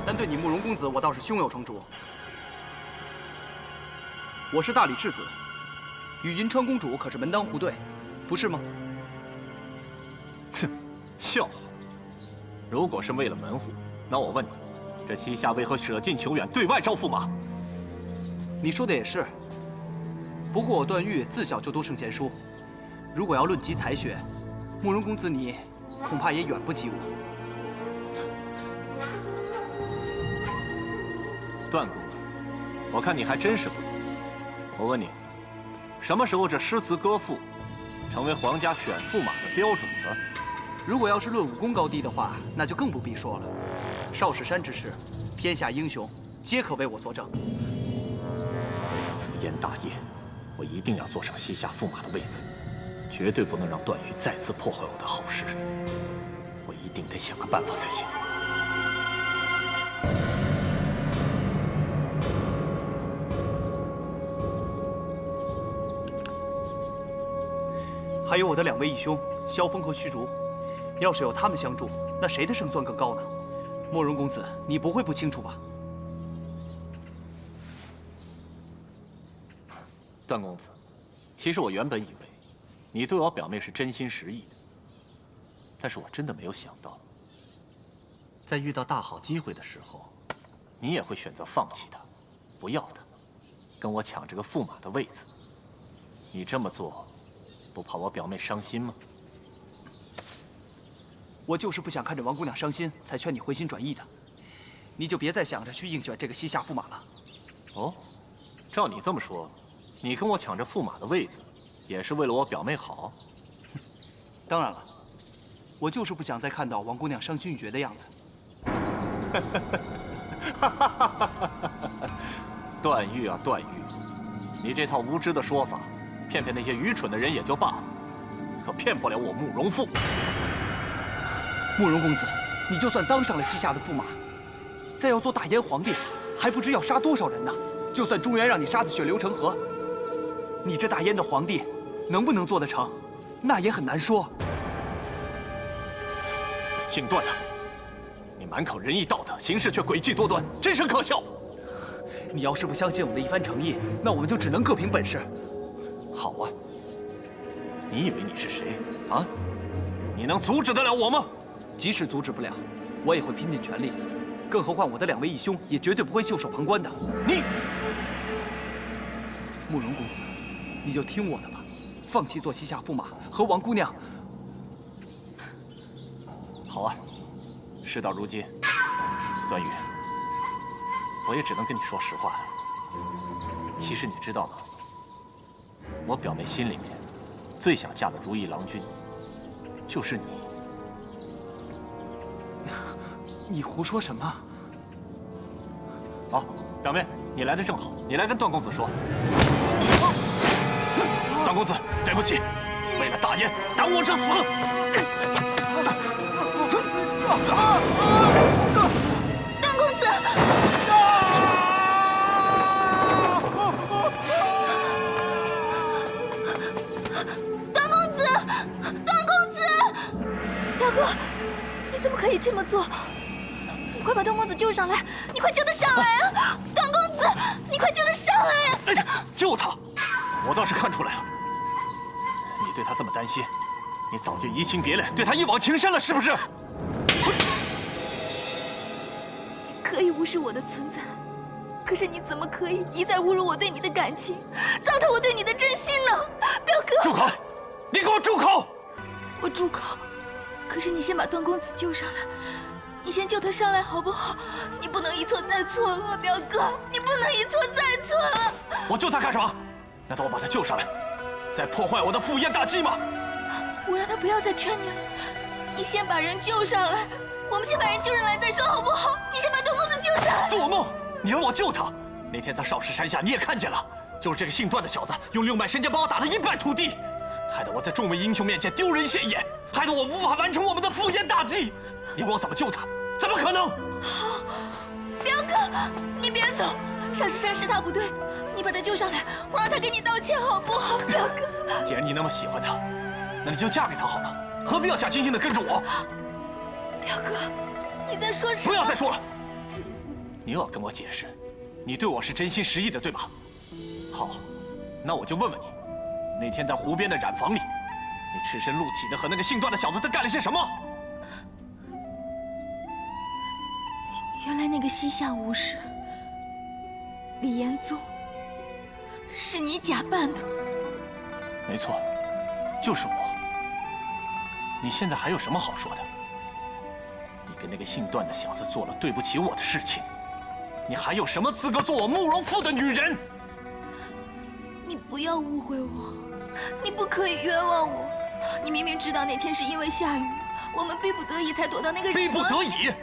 但对你慕容公子，我倒是胸有成竹。我是大理世子，与银川公主可是门当户对，不是吗？哼，笑话！如果是为了门户，那我问你，这西夏为何舍近求远，对外招驸马？你说的也是。不过我段誉自小就读圣贤书，如果要论及才学，慕容公子你恐怕也远不及我。段公子，我看你还真是不懂。我问你，什么时候这诗词歌赋成为皇家选驸马的标准了？如果要是论武功高低的话，那就更不必说了。少室山之事，天下英雄皆可为我作证。为了赴燕大业，我一定要坐上西夏驸马的位子，绝对不能让段誉再次破坏我的好事。我一定得想个办法才行。还有我的2位义兄萧峰和虚竹，要是有他们相助，那谁的胜算更高呢？慕容公子，你不会不清楚吧？段公子，其实我原本以为你对我表妹是真心实意的，但是我真的没有想到，在遇到大好机会的时候，你也会选择放弃她，不要她，跟我抢这个驸马的位子。你这么做，不怕我表妹伤心吗？我就是不想看着王姑娘伤心，才劝你回心转意的。你就别再想着去应选这个西夏驸马了。哦，照你这么说，你跟我抢着驸马的位子，也是为了我表妹好？当然了，我就是不想再看到王姑娘伤心欲绝的样子。段誉啊，段誉，你这套无知的说法，骗骗那些愚蠢的人也就罢了，可骗不了我慕容复。慕容公子，你就算当上了西夏的驸马，再要做大燕皇帝，还不知要杀多少人呢。就算中原让你杀得血流成河，你这大燕的皇帝能不能做得成，那也很难说。姓段的，你满口仁义道德，行事却诡计多端，真是可笑。你要是不相信我们的一番诚意，那我们就只能各凭本事。好啊，你以为你是谁啊？你能阻止得了我吗？即使阻止不了，我也会拼尽全力。更何况我的2位义兄也绝对不会袖手旁观的。你，慕容公子，你就听我的吧，放弃做西夏驸马，和王姑娘。好啊，事到如今，段誉，我也只能跟你说实话了。其实你知道吗？我表妹心里面最想嫁的如意郎君，就是你。你胡说什么？好，表妹，你来的正好，你来跟段公子说。段公子，对不起，为了大燕，挡我者死。段公子，段公子，段公子，表哥，你怎么可以这么做？你快把段公子救上来！你快救他上来啊！段公子，你快救他上来呀！哎呀，救他！我倒是看出来了，你对他这么担心，你早就移情别恋，对他一往情深了，是不是？你可以无视我的存在，可是你怎么可以一再侮辱我对你的感情，糟蹋我对你的真心呢？表哥，住口！你给我住口！我住口。可是你先把段公子救上来。你先救他上来好不好？你不能一错再错了，表哥，你不能一错再错了。我救他干什么？难道我把他救上来，在破坏我的赴宴大计吗？我让他不要再劝你了。你先把人救上来，我们先把人救上来再说好不好？你先把段公子救上来。做梦！你让我救他？那天在少室山下你也看见了，就是这个姓段的小子用6脉神剑把我打得一败涂地，害得我在众位英雄面前丢人现眼，害得我无法完成我们的赴宴大计。你问我怎么救他？怎么可能？好，表哥，你别走。少室山是他不对，你把他救上来，我让他给你道歉好不好，表哥？既然你那么喜欢他，那你就嫁给他好了，何必要假惺惺的跟着我？表哥，你在说什么？不要再说了！你又要跟我解释，你对我是真心实意的，对吧？好，那我就问问你，那天在湖边的染坊里，你赤身露体的和那个姓段的小子他干了些什么？原来那个西夏武士李延宗是你假扮的。没错，就是我。你现在还有什么好说的？你跟那个姓段的小子做了对不起我的事情，你还有什么资格做我慕容复的女人？你不要误会我，你不可以冤枉我。你明明知道那天是因为下雨，我们逼不得已才躲到那个逼不得已。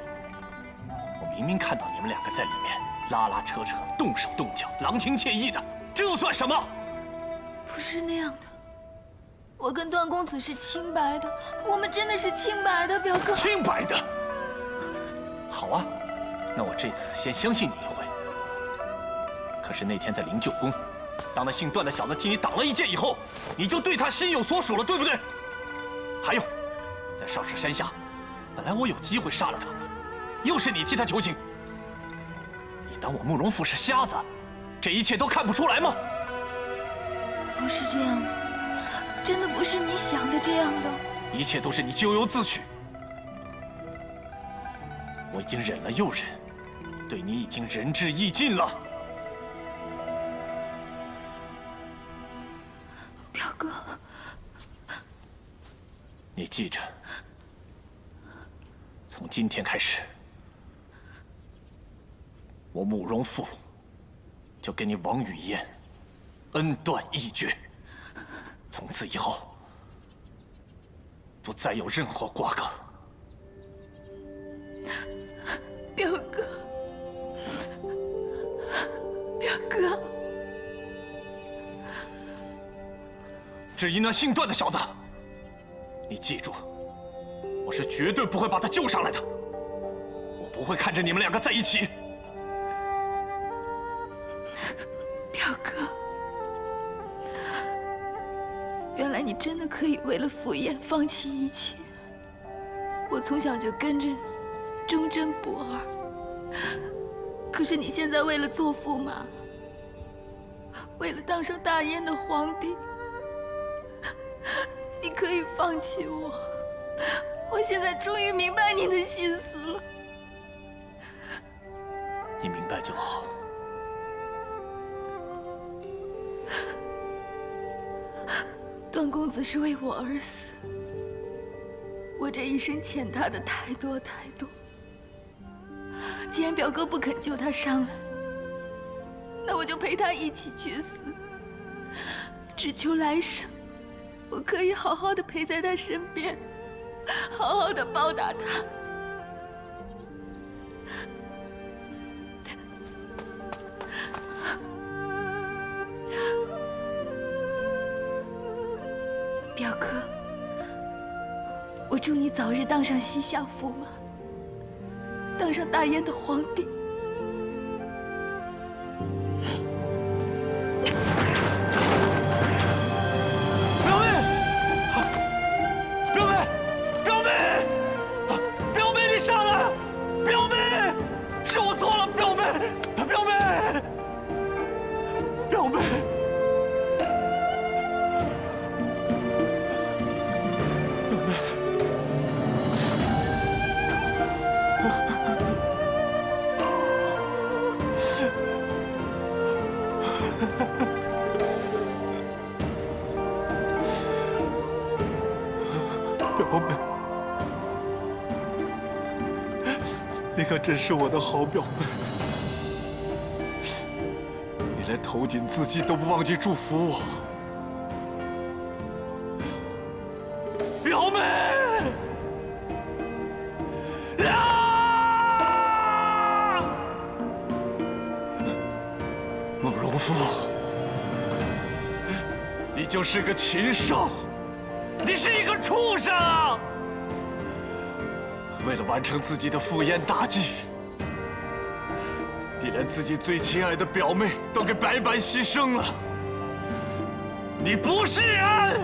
我明明看到你们2个在里面拉拉扯扯、动手动脚、郎情妾意的，这又算什么？不是那样的，我跟段公子是清白的，我们真的是清白的，表哥。清白的。好啊，那我这次先相信你一回。可是那天在灵鹫宫，当那姓段的小子替你挡了一箭以后，你就对他心有所属了，对不对？还有，在少室山下，本来我有机会杀了他，又是你替他求情。你当我慕容复是瞎子，这一切都看不出来吗？不是这样的，真的不是你想的这样的。一切都是你咎由自取。我已经忍了又忍，对你已经仁至义尽了。表哥，你记着，从今天开始，我慕容复就跟你王语嫣恩断义绝，从此以后不再有任何瓜葛。表哥，表哥，至于那姓段的小子，你记住，我我是绝对不会把他救上来的。我不会看着你们两个在一起。表哥，原来你真的可以为了赴宴放弃一切。我从小就跟着你，忠贞不二。可是你现在为了做驸马，为了当上大燕的皇帝，你可以放弃我。我现在终于明白你的心思了。你明白就好。段公子是为我而死，我这一生欠他的太多太多。既然表哥不肯救他上来，那我就陪他一起去死。只求来生，我可以好好的陪在他身边，好好的报答他。表哥，我祝你早日当上西夏驸马，当上大燕的皇帝。表妹，表妹，表妹，表妹，你上来！表妹，是我错了，表妹，表妹，表妹。表妹，你可真是我的好表妹，你连投井自尽都不忘记祝福我，表妹！慕容复，你就是个禽兽！你是一个畜生！为了完成自己的赴宴大计，你连自己最亲爱的表妹都给白白牺牲了。你不是人！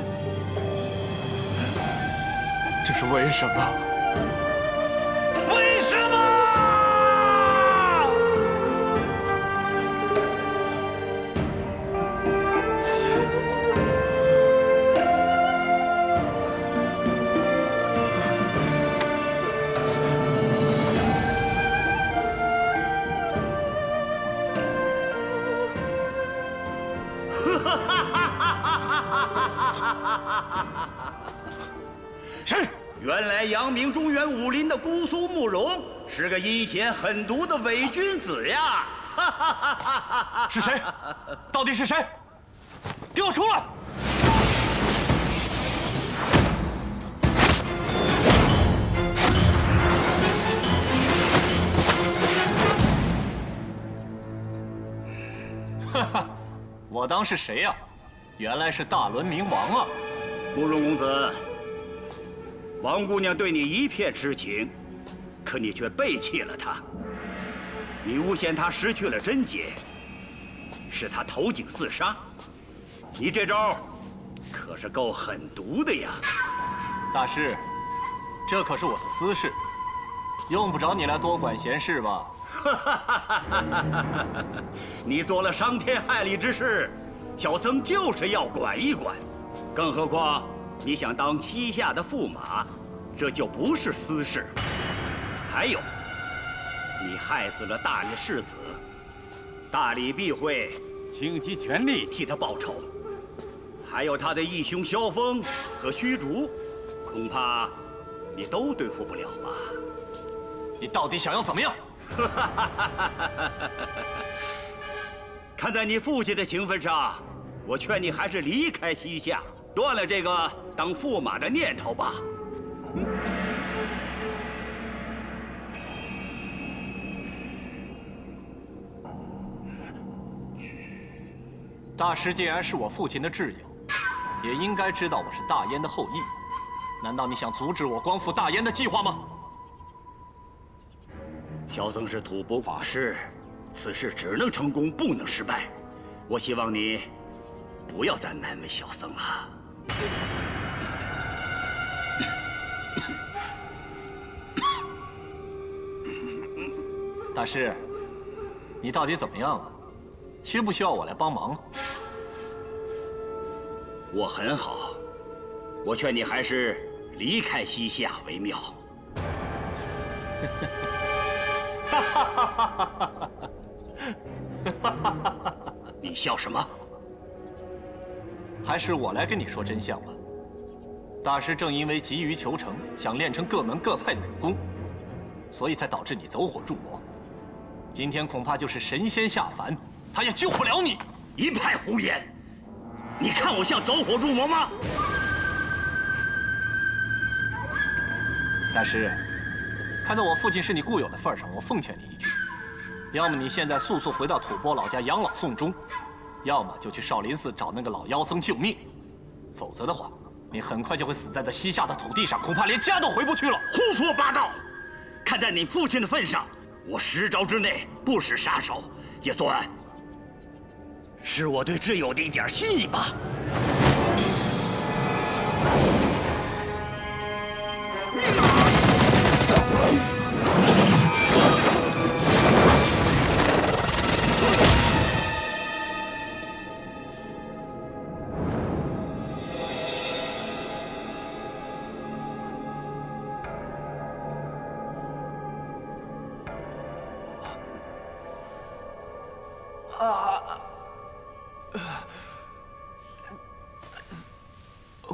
这是为什么？为什么？是，原来扬名中原武林的姑苏慕容是个阴险狠毒的伪君子呀！是谁？到底是谁？给我出来！哈哈，我当是谁呀？原来是大伦明王啊！慕容公子，王姑娘对你一片痴情，可你却背弃了她。你诬陷她失去了贞洁，使她投井自杀。你这招可是够狠毒的呀！大师，这可是我的私事，用不着你来多管闲事吧？你做了伤天害理之事，小僧就是要管一管。更何况你想当西夏的驸马，这就不是私事。还有，你害死了大理世子，大理必会倾其全力替他报仇。还有他的义兄萧峰和虚竹，恐怕你都对付不了吧？你到底想要怎么样？看在你父亲的情分上，我劝你还是离开西夏，断了这个当驸马的念头吧。大师既然是我父亲的挚友，也应该知道我是大燕的后裔。难道你想阻止我光复大燕的计划吗？小僧是吐蕃法师，此事只能成功，不能失败。我希望你不要再难为小僧了。大师，你到底怎么样了？需不需要我来帮忙？我很好，我劝你还是离开西夏为妙。你笑什么？还是我来跟你说真相吧。大师正因为急于求成，想练成各门各派的武功，所以才导致你走火入魔。今天恐怕就是神仙下凡，他也救不了你。一派胡言！你看我像走火入魔吗？大师，看在我父亲是你故友的份上，我奉劝你一句：要么你现在速速回到吐蕃老家养老送终，要么就去少林寺找那个老妖僧救命。否则的话，你很快就会死在这西夏的土地上，恐怕连家都回不去了。胡说八道！看在你父亲的份上，我10招之内不使杀手，也算是我对挚友的一点心意吧。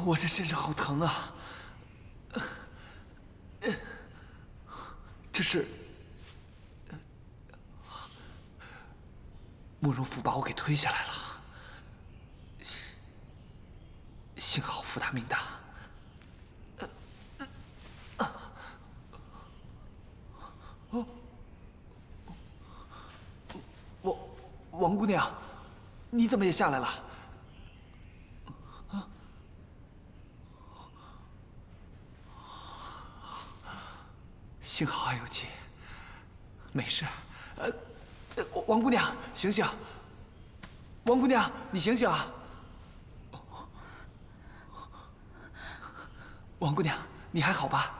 我这身上好疼啊！这是慕容复把我给推下来了，幸好福大命大。王姑娘，你怎么也下来了？幸好还有气，没事。王姑娘，醒醒！王姑娘，你醒醒啊！王姑娘，你还好吧？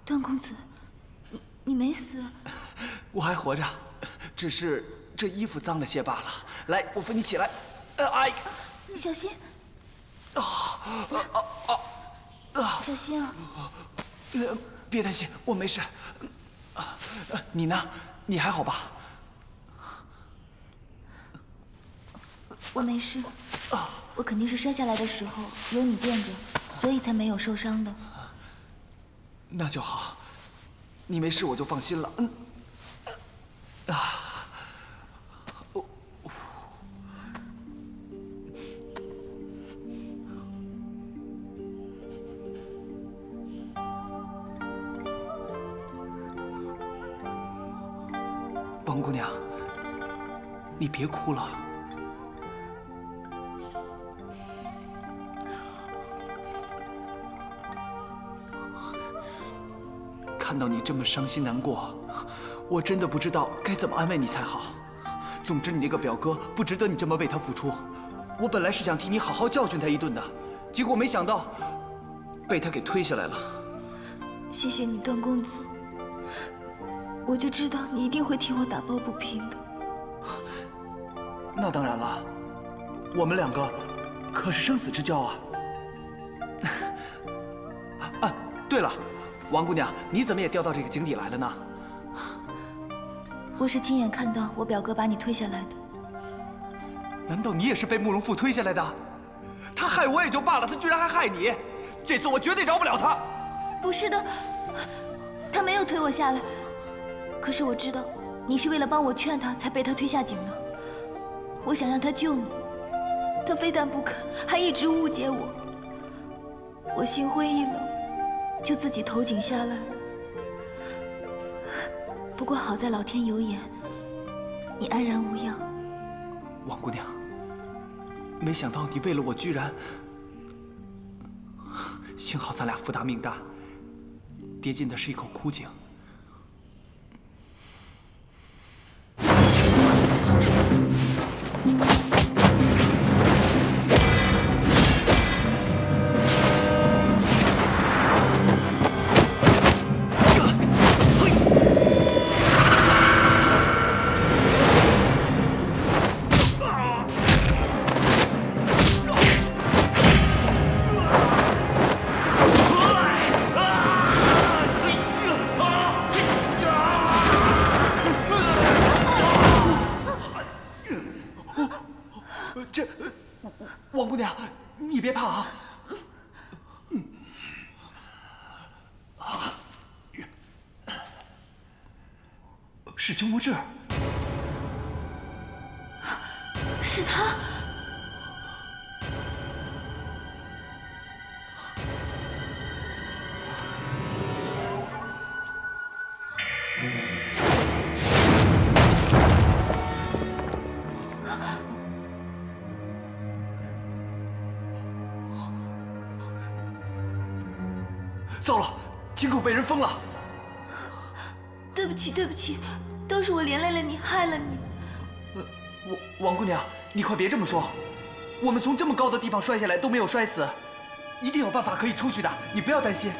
段公子，你没死？我还活着，只是这衣服脏了些罢了。来，我扶你起来。哎，你小心！小心啊！别担心，我没事。你呢？你还好吧？我没事。我肯定是摔下来的时候有你垫着，所以才没有受伤的。那就好，你没事我就放心了。王姑娘，你别哭了。看到你这么伤心难过，我真的不知道该怎么安慰你才好。总之，你那个表哥不值得你这么为他付出。我本来是想替你好好教训他一顿的，结果没想到被他给推下来了。谢谢你，段公子。我就知道你一定会替我打抱不平的。那当然了，我们两个可是生死之交啊！啊，对了，王姑娘，你怎么也掉到这个井底来了呢？我是亲眼看到我表哥把你推下来的。难道你也是被慕容复推下来的？他害我也就罢了，他居然还害你！这次我绝对饶不了他！不是的，他没有推我下来。可是我知道，你是为了帮我劝他，才被他推下井的。我想让他救你，他非但不肯，还一直误解我。我心灰意冷，就自己投井下来了。不过好在老天有眼，你安然无恙。王姑娘，没想到你为了我居然幸好咱俩福大命大，跌进的是一口枯井。王姑娘，你别怕啊！是鸠摩智，是他。糟了，井口被人封了。对不起，对不起，都是我连累了你，害了你。王姑娘，你快别这么说，我们从这么高的地方摔下来都没有摔死，一定有办法可以出去的，你不要担心。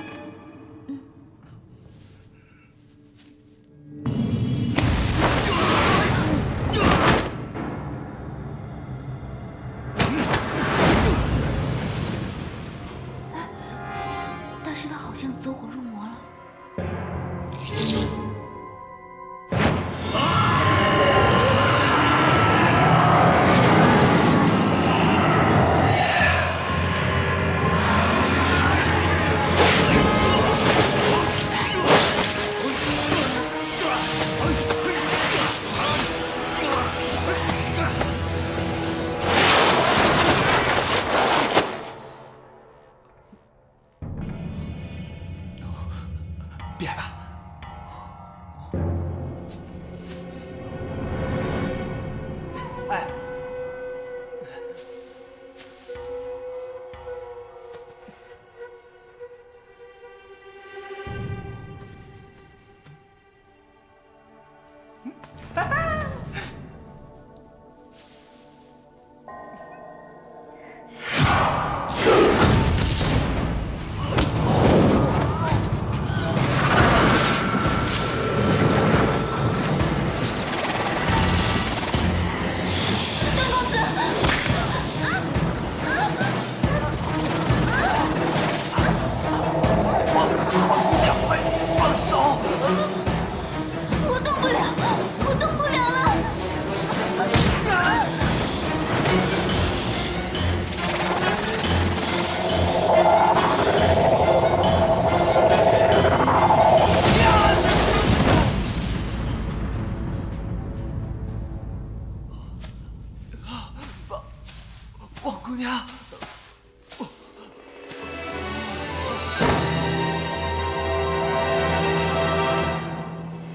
大师他好像走火入魔了。别害怕。哎，